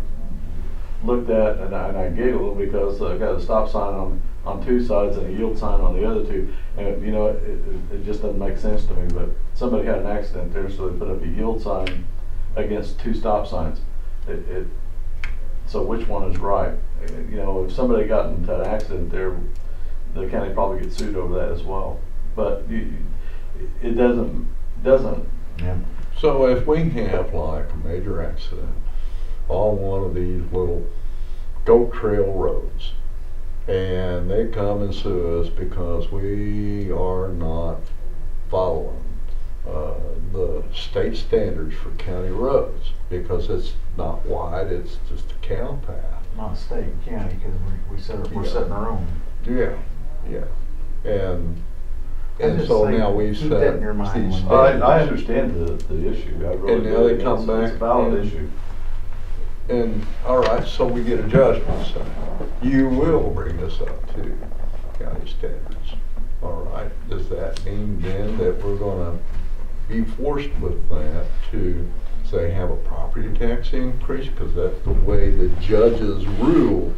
looked at and I giggle because I've got a stop sign on 2 sides and a yield sign on the other 2, and it just doesn't make sense to me. But somebody had an accident there, so they put up a yield sign against 2 stop signs. So which one is right? If somebody got into an accident there, the county probably gets sued over that as well. But it doesn't. Yeah. So if we have like a major accident on one of these little goat trail roads, and they come and sue us because we are not following the state standards for county roads, because it's not wide, it's just a cow path. not state, county, because we're Yeah. setting our own. Yeah, yeah. And just so say, now we keep set that in your mind these when- I standards. understand the issue, I really And now do. they come It's a back valid and- issue. And, all right, so we get adjustments. You will bring this up to county standards. All right, does that mean then that we're gonna be forced with that to, say, have a property tax increase? Because that's the way the judges rule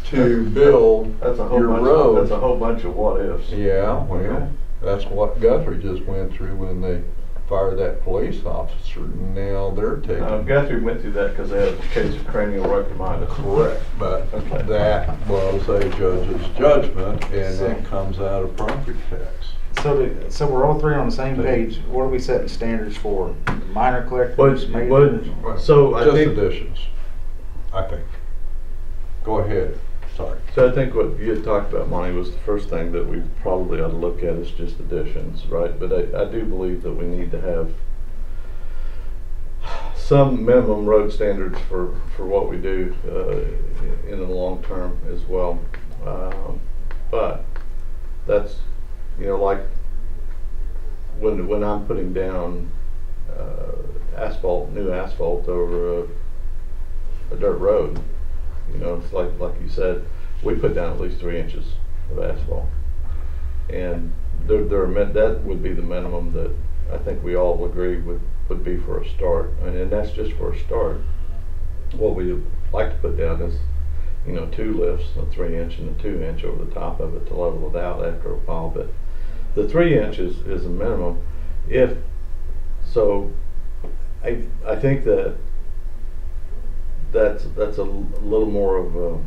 to build That's a whole your bunch, road. that's a whole bunch of what ifs. Yeah, well, that's what Guthrie just went through when they fired that police officer. Now they're taking. Guthrie went through that because they had a case of cranial rupture. Correct, but Okay. that was a judge's judgment, and it comes out of property tax. So we're all three on the same page. What are we setting standards for? Minor collectors, But- majors? So I Just think- additions, I think. Go ahead, sorry. So I think what you had talked about, Monty, was the first thing that we probably ought to look at is just additions, right? But I do believe that we need to have some minimum road standards for what we do in the long term as well. But that's, like when I'm putting down new asphalt over a dirt road, it's like you said, we put down at least 3 inches of asphalt. And that would be the minimum that I think we all agree would be for a start. And that's just for a start. What we like to put down is, 2 lifts, a 3-inch and a 2-inch over the top of it to level it out after a while. But the 3 inches is a minimum. I think that's a little more of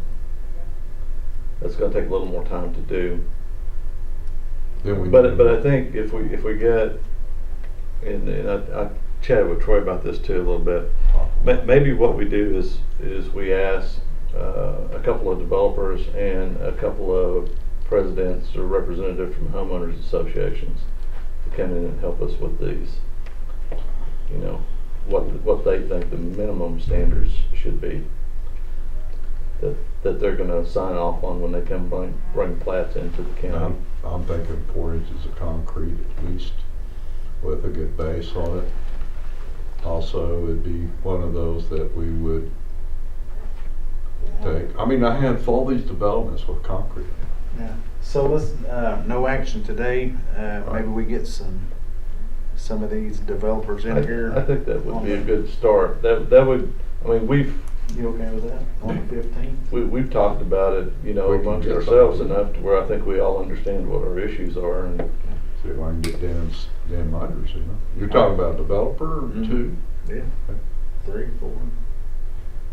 that's going to take a little more time to do. But I think if we get, and I chatted with Troy about this too a little bit. Maybe what we do is we ask a couple of developers and a couple of presidents or representatives from homeowners associations to come in and help us with these. What they think the minimum standards should be that they're going to sign off on when they come bring plats into the county. I'm thinking 4 inches of concrete at least, with a good base on it. Also, it'd be one of those that we would take. I mean, I have all these developments with concrete. Yeah. So let's, no action today. Maybe we get some of these developers in here. I think that would be a good start. That would, You okay with that? On the 15th? we've talked about it, can amongst get ourselves something. enough to where I think we all understand what our issues are. And See if I can get Dan Minders, You're talking about a developer or Mhm. two? Yeah. 3, 4.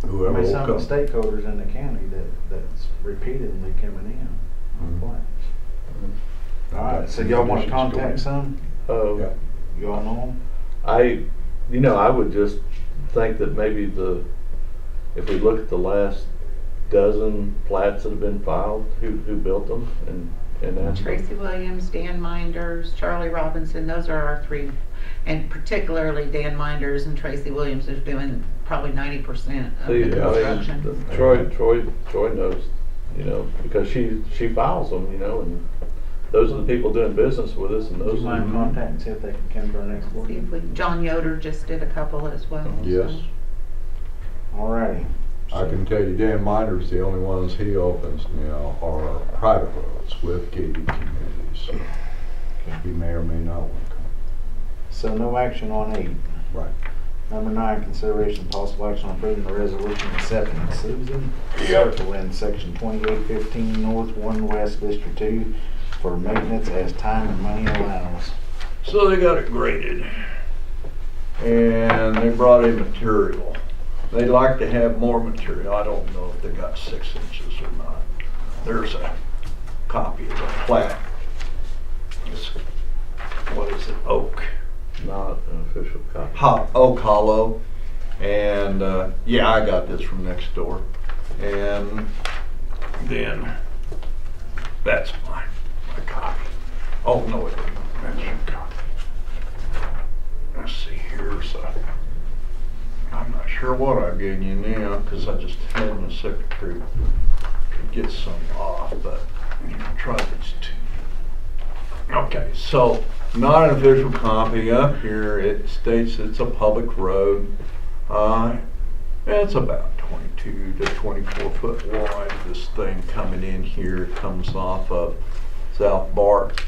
Whoever will Some come. of the stakeholders in the county that's repeatedly coming in on Mhm. plats. All right, so y'all want to contact some? Yeah. You all know them? I would just think that maybe if we look at the last dozen plats that have been filed, who built them and ask them. Tracy Williams, Dan Minders, Charlie Robinson, those are our three. And particularly Dan Minders and Tracy Williams are doing probably 90% of See, the construction. Troy knows, because she files them, and those are the people doing business with us, and Would those you are. mind contacting, see if they can come to our next board See if meeting? John Yoder just did a couple as well. Yes. All righty. I can tell you Dan Minders, the only ones he opens now are private roads with gated communities. So he may or may not want to come. So no action on 8. Right. Number 9, consideration of possible action on approving the resolution accepting Susan Circle in section 2815 North 1 West District 2 for maintenance as time and money allows. So they got it graded. And they brought in material. They'd like to have more material. I don't know if they got 6 inches or not. There's a copy of the plat. It's, what is it, oak? Not an official copy. Oak Hollow. And yeah, I got this from next door. And then that's my copy. Oh, no, it isn't. That's your copy. Let's see, I'm not sure what I've given you now, because I just had my secretary to get some off, but I'll try these two. Okay, so not an official copy. Up here it states it's a public road. It's about 22 to 24 foot wide. This thing coming in here comes off of South Bart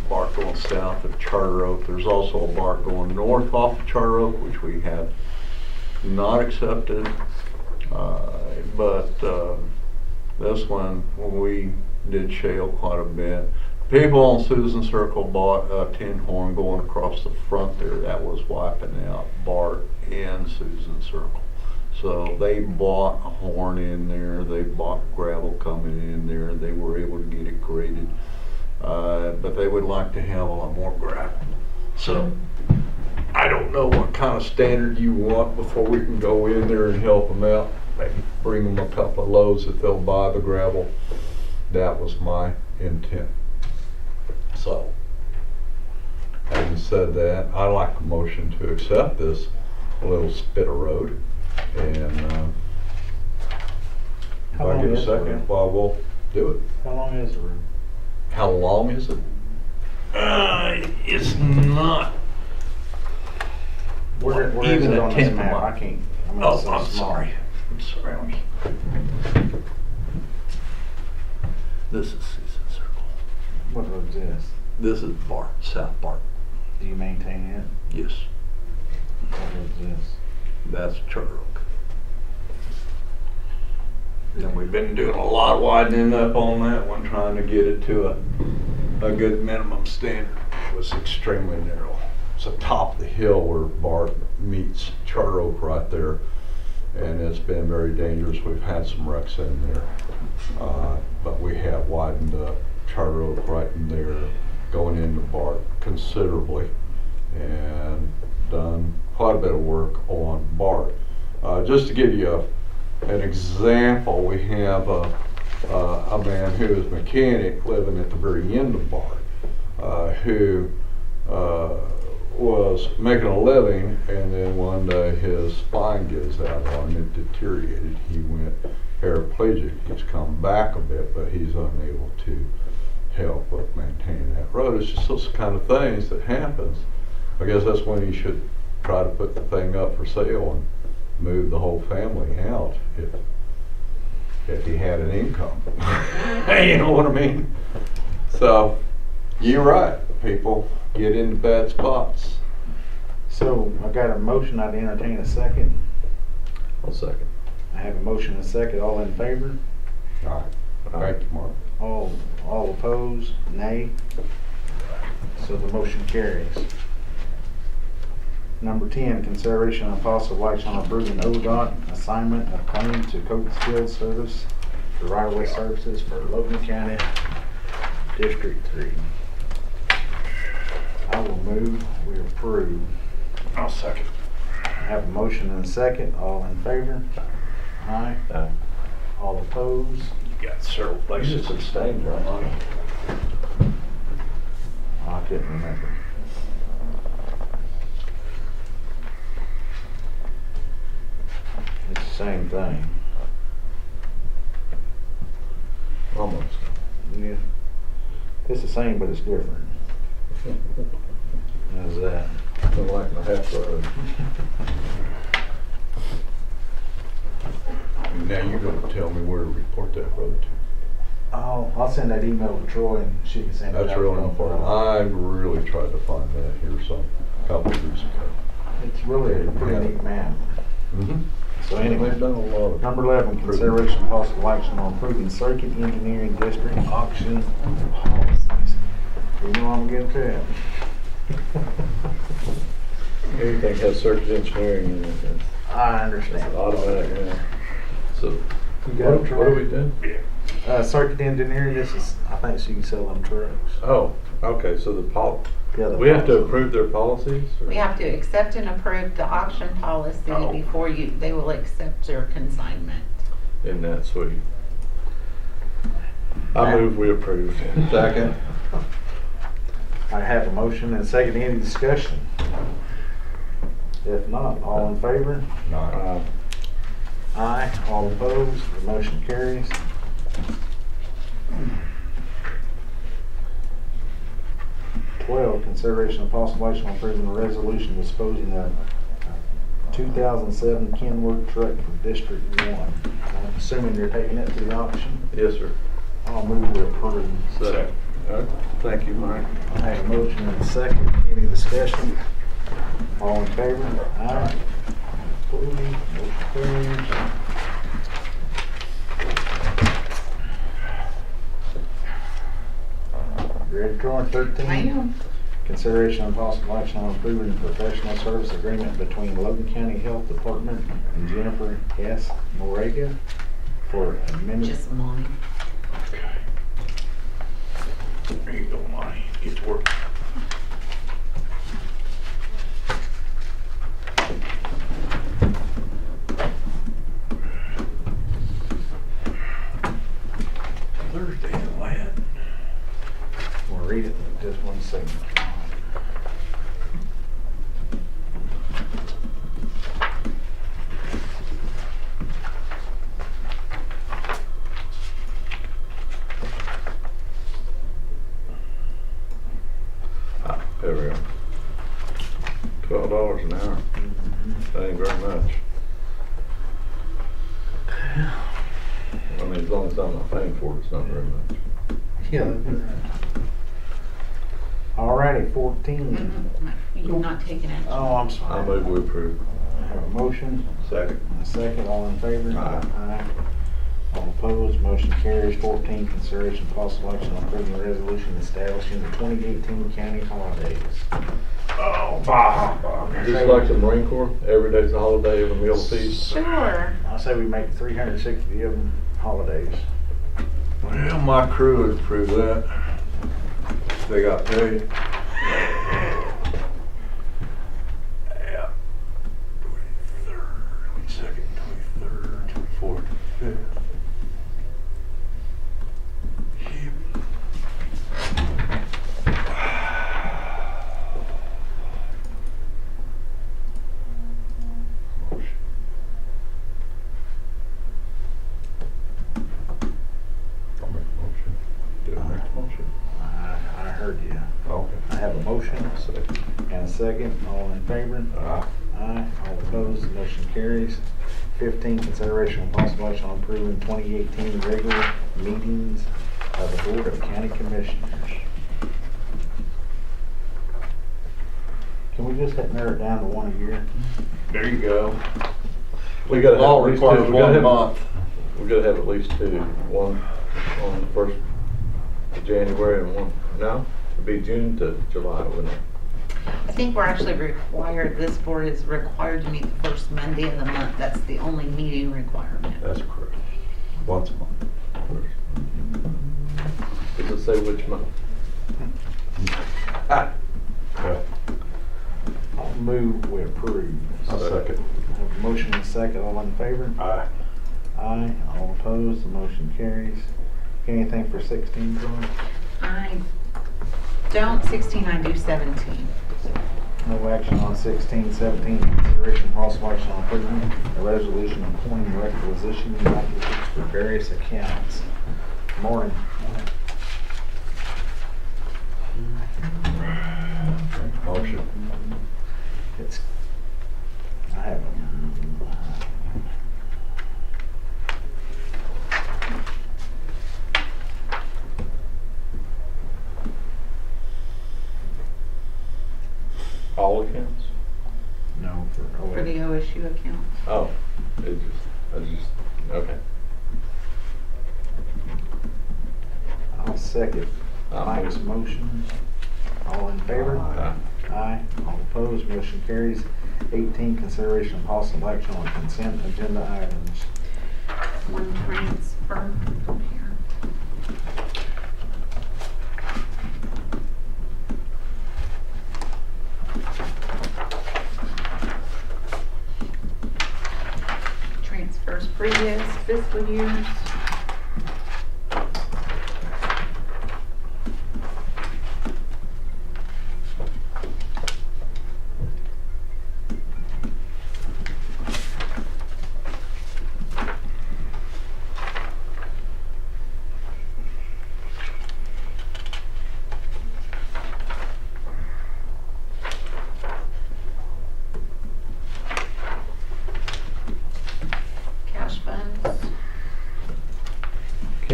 going south of Charter Oak. There's also a Bart going north off of Charter Oak, which we have not accepted. But this one, we did shale quite a bit. People on Susan Circle bought a tin horn going across the front there. That was wiping out Bart and Susan Circle. So they bought a horn in there. They bought gravel coming in there. They were able to get it graded. But they would like to have a lot more gravel. So I don't know what kind of standard you want before we can go in there and help them out. Maybe bring them a couple of loads if they'll buy the gravel. That was my intent. So, having said that, I'd like a motion to accept this little spit of road. And if How I long get a is the second, road? well, we'll do it. How long is the road? How long is it? It's not. Where is Even it a on this tenth of map? a- I can't. I mean, Oh, it's so I'm small. sorry. I'm sorry. This is Susan Circle. What road is this? This is Bart, South Bart. Do you maintain it? Yes, What road is this? that's Charter Oak. And we've been doing a lot of widening up on that one, trying to get it to a good minimum standard. It was extremely narrow. It's the top of the hill where Bart meets Charter Oak right there. And it's been very dangerous. We've had some wrecks in there. But we have widened up Charter Oak right in there, going into Bart considerably, and done quite a bit of work on Bart. Just to give you an example, we have a man who is a mechanic living at the very end of Bart, who was making a living, and then one day his spine gives out on him, it deteriorated. He went paraplegic. He's come back a bit, but he's unable to help with maintaining that road. It's just those kind of things that happens. I guess that's when he should try to put the thing up for sale and move the whole family out if he had an income. You know what I mean? So, you're right, people get into bad spots. So I got a motion. I'd entertain a second. I'll second. I have a motion and a second. All in favor? All right, thank you, Mark. All opposed? Nay. So the motion carries. Number 10, consideration of possible action on approving ODOT assignment of claim to Coates Field Service for right-of-way services for Logan County District 3. I will move, we approve. I'll second. I have a motion and a second. All in favor? Aye. Aye. All opposed? You got several places to stay, right? I couldn't remember. It's the same thing. Almost. Yeah. It's the same, but it's different. How's that? Don't like my half road. Now you're gonna tell me where to report that road to. I'll send that email to Troy and she can send it out. That's really important. I really tried to find that here couple of years ago. It's really a pretty neat map. Mm-hmm. So anyway, They've done a lot of. number 11, consideration of possible action on approving circuit engineering district auction policies. You know I'm gonna get to that. Anything has circuit engineering in it, I it's understand. automatic, yeah. So, You got it, Troy? what do we do? Circuit engineering, this is, I think she can sell them trucks. Oh, okay, so Yeah, the we have to policy. approve their policies? or- We have to accept and approve the auction policy Oh. before they will accept your consignment. Isn't that sweet? I move we approve. Second. I have a motion and a second. Any discussion? If not, all in favor? Aye. Aye. All opposed? The motion carries. 12, consideration of possible action on approving a resolution disposing of 2007 Kenworth truck from District 1. I'm assuming you're taking it to the auction. Yes, sir. I'll move to approve. Second. Thank you, Mike. I have a motion and a second. Any discussion? All in favor? Aye. Opposed? Motion carries. You ready, Troy? 13? I am. Consideration of possible action on approving the professional service agreement between Logan County Health Department and Jennifer S. Morega for amendment. Just mine. There you go, Monty. Get to work. Thursday, lad. We'll read it in just one second. There we go. $12 an hour. That ain't very much. I mean, as long as I'm not paying for it, it's not very much. Yeah. Alrighty, 14. You're not taking action. Oh, I'm I sorry. move we approve. I have a motion. Second. And a second, all in favor? Aye. All opposed, motion carries. 14, consideration of possible action on approving a resolution establishing the 2018 county holidays. Oh, Bob. Just like the Marine Corps, every day's a holiday of a meal feast. Sure. I say we make 360 of them holidays. Well, my crew would approve that. They got paid. Yeah. 23rd, 22nd, 23rd, 24th, 25th. I'll make a motion. Did I make a motion? I heard you. Okay. I have a motion Second. and a second, all in favor? Aye. Aye. All opposed, the motion carries. 15, consideration of possible action on approving 2018 regular meetings of the Board of County Commissioners. Can we just narrow it down to one a year? There you go. We gotta have Law at least two. requires We gotta one have- month. We gotta have at least two. One on the 1st of January and one, no? It'd be June to July, wouldn't it? I think we're actually required, this board is required to meet the first Monday of the month. That's the only meeting requirement. That's correct. Once a month. Does it say which month? Yeah. I'll move, we approve. I'll second. I have a motion and a second, all in favor? Aye. Aye. All opposed, the motion carries. Anything for 16, John? I don't 16, I do 17. No action on 16, 17, consideration of possible action on approving a resolution appointing requisition officers for various accounts. Morning. Motion. It's, I have a, All accounts? no, For the OSU account. Oh, okay. I'll second Mike's motion. All in favor? Aye. Aye. All opposed, motion carries. 18, consideration of possible action on consent agenda items. One transfer from here. Transfers previous fiscal years.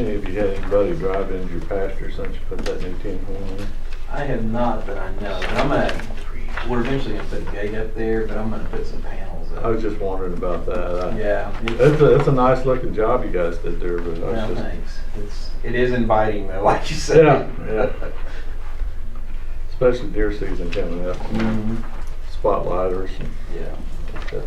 any of you had anybody drive into your pasture since you put that new 10-horn in? I have not, but I know. But we're eventually gonna put a gate up there, but I'm gonna put some panels I up. was just wondering about that. Yeah. It's a nice looking job you guys did there, but I Well, was just. thanks. It is inviting though, like you said. Yeah. Especially deer season coming up, Mhm. spotlighters, Yeah. etc.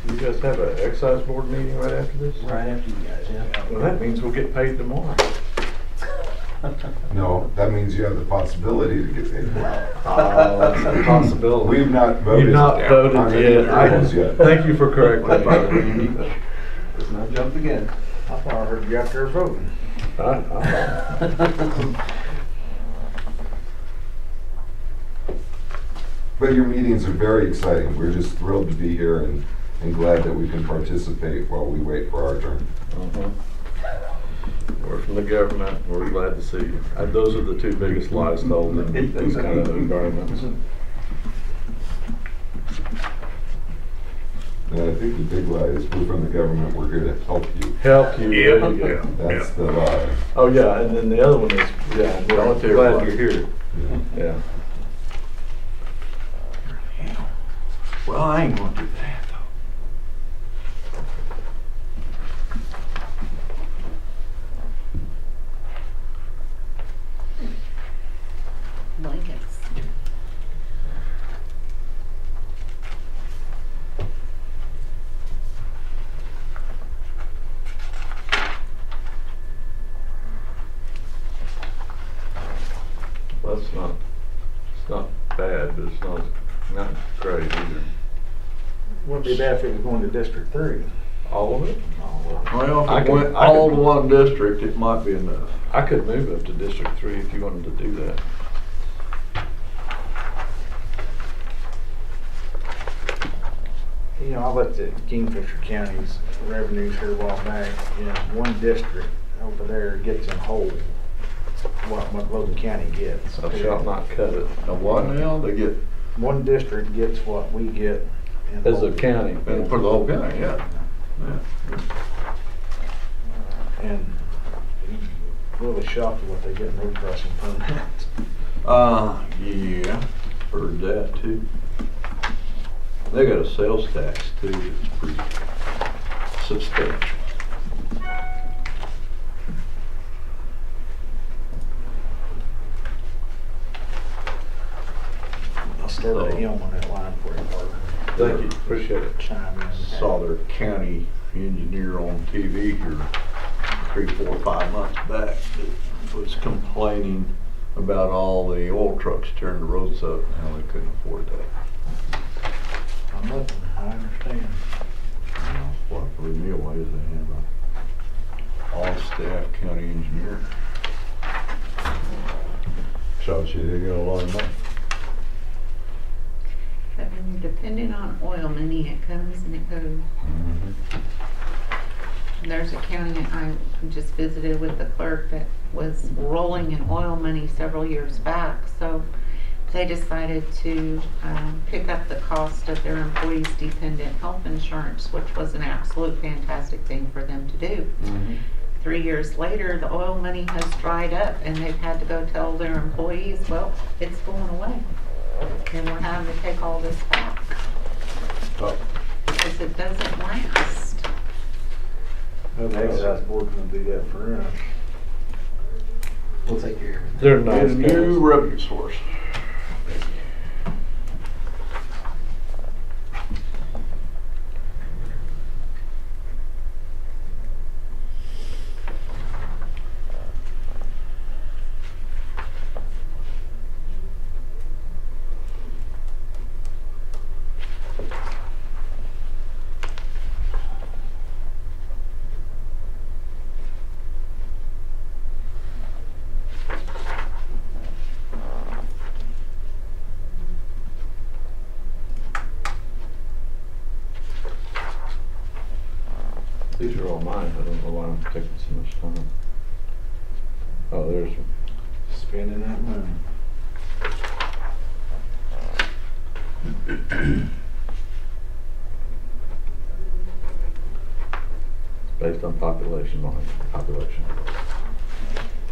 You guys have an excise board meeting right after this? Right after you guys, yeah. Well, that means we'll get paid tomorrow. No, that means you have the possibility to get paid. That's a possibility. We've not voted. You've not on voted any yet. approvals yet. Thank you for correcting me. Let's not jump again. I thought I heard you out there voting. But your meetings are very exciting. We're just thrilled to be here and glad that we can participate while we wait for our turn. We're from the government. We're glad to see you. Those are the two biggest lies told in these kind of environments. And I think the big lie is we're from the government, we're here to help you. Help you. There you go. That's the lie. Oh, yeah, and then the other one is, yeah, we're Volunteer glad work. you're here. Yeah. Yeah. Well, I ain't gonna do that Blankets. Well, it's not bad, but it's not great either. Wouldn't be bad if it was going to District 3. All of it? though. Well, I if it could- went I all could- to one district, it might be enough. I could move up to District 3 if you wanted to do that. You know, I looked at Kingfisher County's revenues here a while back. You know, one district over there gets in whole what Logan County gets. Thou shalt not cut it. Now what now? They get, One district gets what we get in As a whole. county. and for the whole county, yeah. And really shocked at what they get in road crossing permits. Yeah, heard that too. They got a sales tax too, that's pretty substantial. I'll start at him on that line for you, Mark. Thank you, appreciate it. Chime in. Saw their county engineer on TV here 3, 4, 5 months back that was complaining about all the oil trucks tearing the roads up and how they couldn't afford that. I'm looking, I understand. Well, what blew me away is they have a all-staff county engineer. Shows you they got a lot of money. depending on oil money, it comes and it goes. There's a county I just visited with the clerk that was rolling in oil money several years back, so they decided to pick up the cost of their employees' dependent health insurance, which was an absolute fantastic thing for them to do. 3 years later, the oil money has dried up and they've had to go tell their employees, well, it's going away. And we're having to take all this back because it doesn't last. Oh, the excise board's gonna do that for us. We'll take care of everything. They're Get nice a guys. new revenue source. These are all mine. I don't know why I'm taking so much time. Oh, there's one. Spending that money. Based on population, population.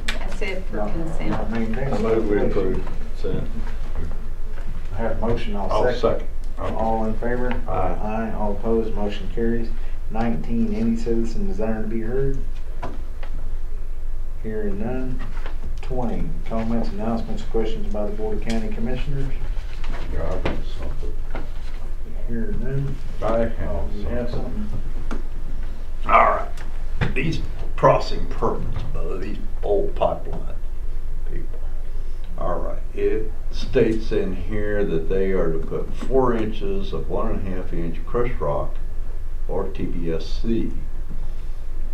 That's it for Not consent. maintained. I move we approve consent. I have a motion, I'll I'll second. second. All in favor? Aye. Aye, all opposed, motion carries. 19, any citizen desiring to be heard? Hearing none. 20, comments, announcements, questions by the Board of County Commissioners? Yeah, I've got something. Hearing none. I have Oh, you have something? All right, these crossing permits, these old pipeline people. All right, it states in here that they are to put 4 inches of 1.5 inch crushed rock or TBSC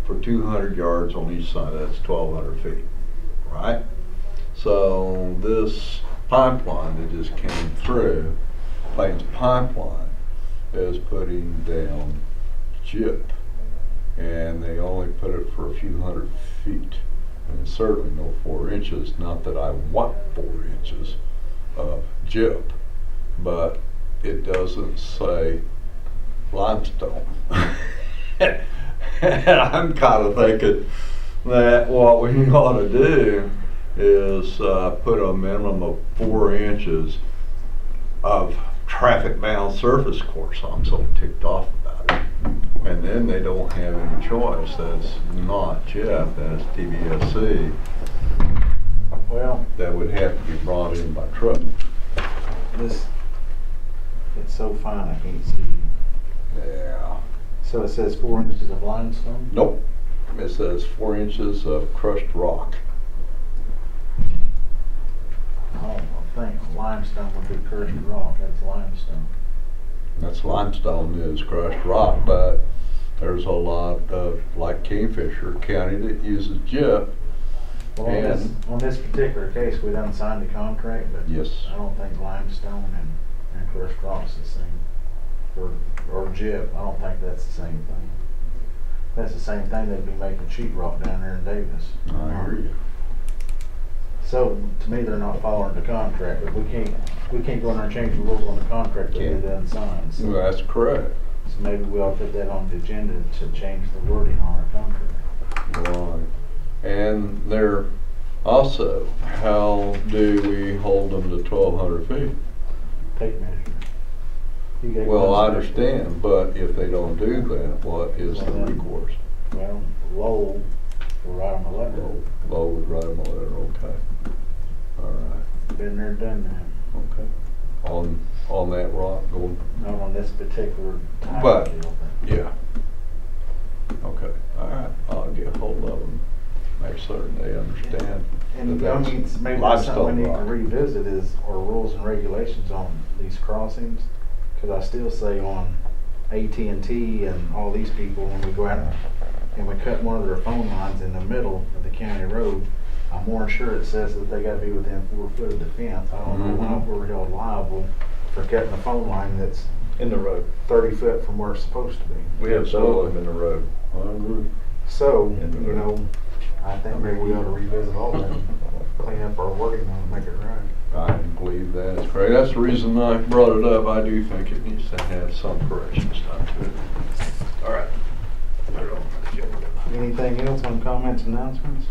for 200 yards on each side. That's 1,200 feet, right? So this pipeline that just came through, Plains Pipeline, is putting down gyp. And they only put it for a few hundred feet. And it's certainly no 4 inches, not that I want 4 inches of gyp, but it doesn't say limestone. And I'm kind of thinking that what we ought to do is put a minimum of 4 inches of traffic bound surface course. I'm so ticked off about it. And then they don't have any choice. That's not gyp, that's TBSC. Well, That would have to be brought in by truck. this, it's so fine I can't see. Yeah. So it says 4 inches of limestone? Nope. It says 4 inches of crushed rock. Oh, I think limestone would be crushed rock, that's limestone. That's limestone is crushed rock, but there's a lot of, like Kingfisher County, that uses gyp. Well, on this particular case, we done signed a contract, but Yes. I don't think limestone and crushed rock's the same. Or gyp, I don't think that's the same thing. That's the same thing, they'd be making sheetrock down there in Davis. I hear you. So, to me, they're not following the contract, but we can't go in there and change the rules on the contract that they Can't. done sign. So That's correct. so maybe we ought to put that on the agenda to change the wording on our contract. Right. And they're also, how do we hold them to 1,200 feet? Tape measure. You gave Well, I one understand, but if they don't do that, what is the recourse? Well, Lowell will write them a letter. Low would write them a letter, okay. All right, Been there, done that. okay. On that rock going, Not on this particular type But- of deal. yeah. Okay, all right, I'll get hold of them, make certain they understand. And that I that's mean, maybe that's something we limestone need to rock. revisit is our rules and regulations on these crossings. Cause I still say on AT&T and all these people, when we go out and we cut one of their phone lines in the middle of the county road, I'm more sure it says that they gotta be within 4 foot of the fence. I don't know why Mhm. we're held liable for cutting a phone line that's In the road. 30 foot from where it's supposed to be. We have several of them in the road. I agree. So, you know, I think maybe we ought to revisit all that, clean up our wording on it, make it right. I believe that is correct. That's the reason I brought it up. I do think it needs to have some corrections done to it. All right. Put it on the agenda. Anything else on comments, announcements?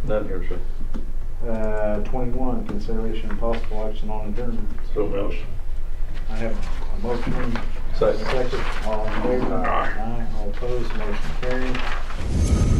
None here, sir. 21, consideration and possible action on adjournment. So moved. I have a motion. Second. Second, all in favor? Aye. Aye, all opposed, motion carries.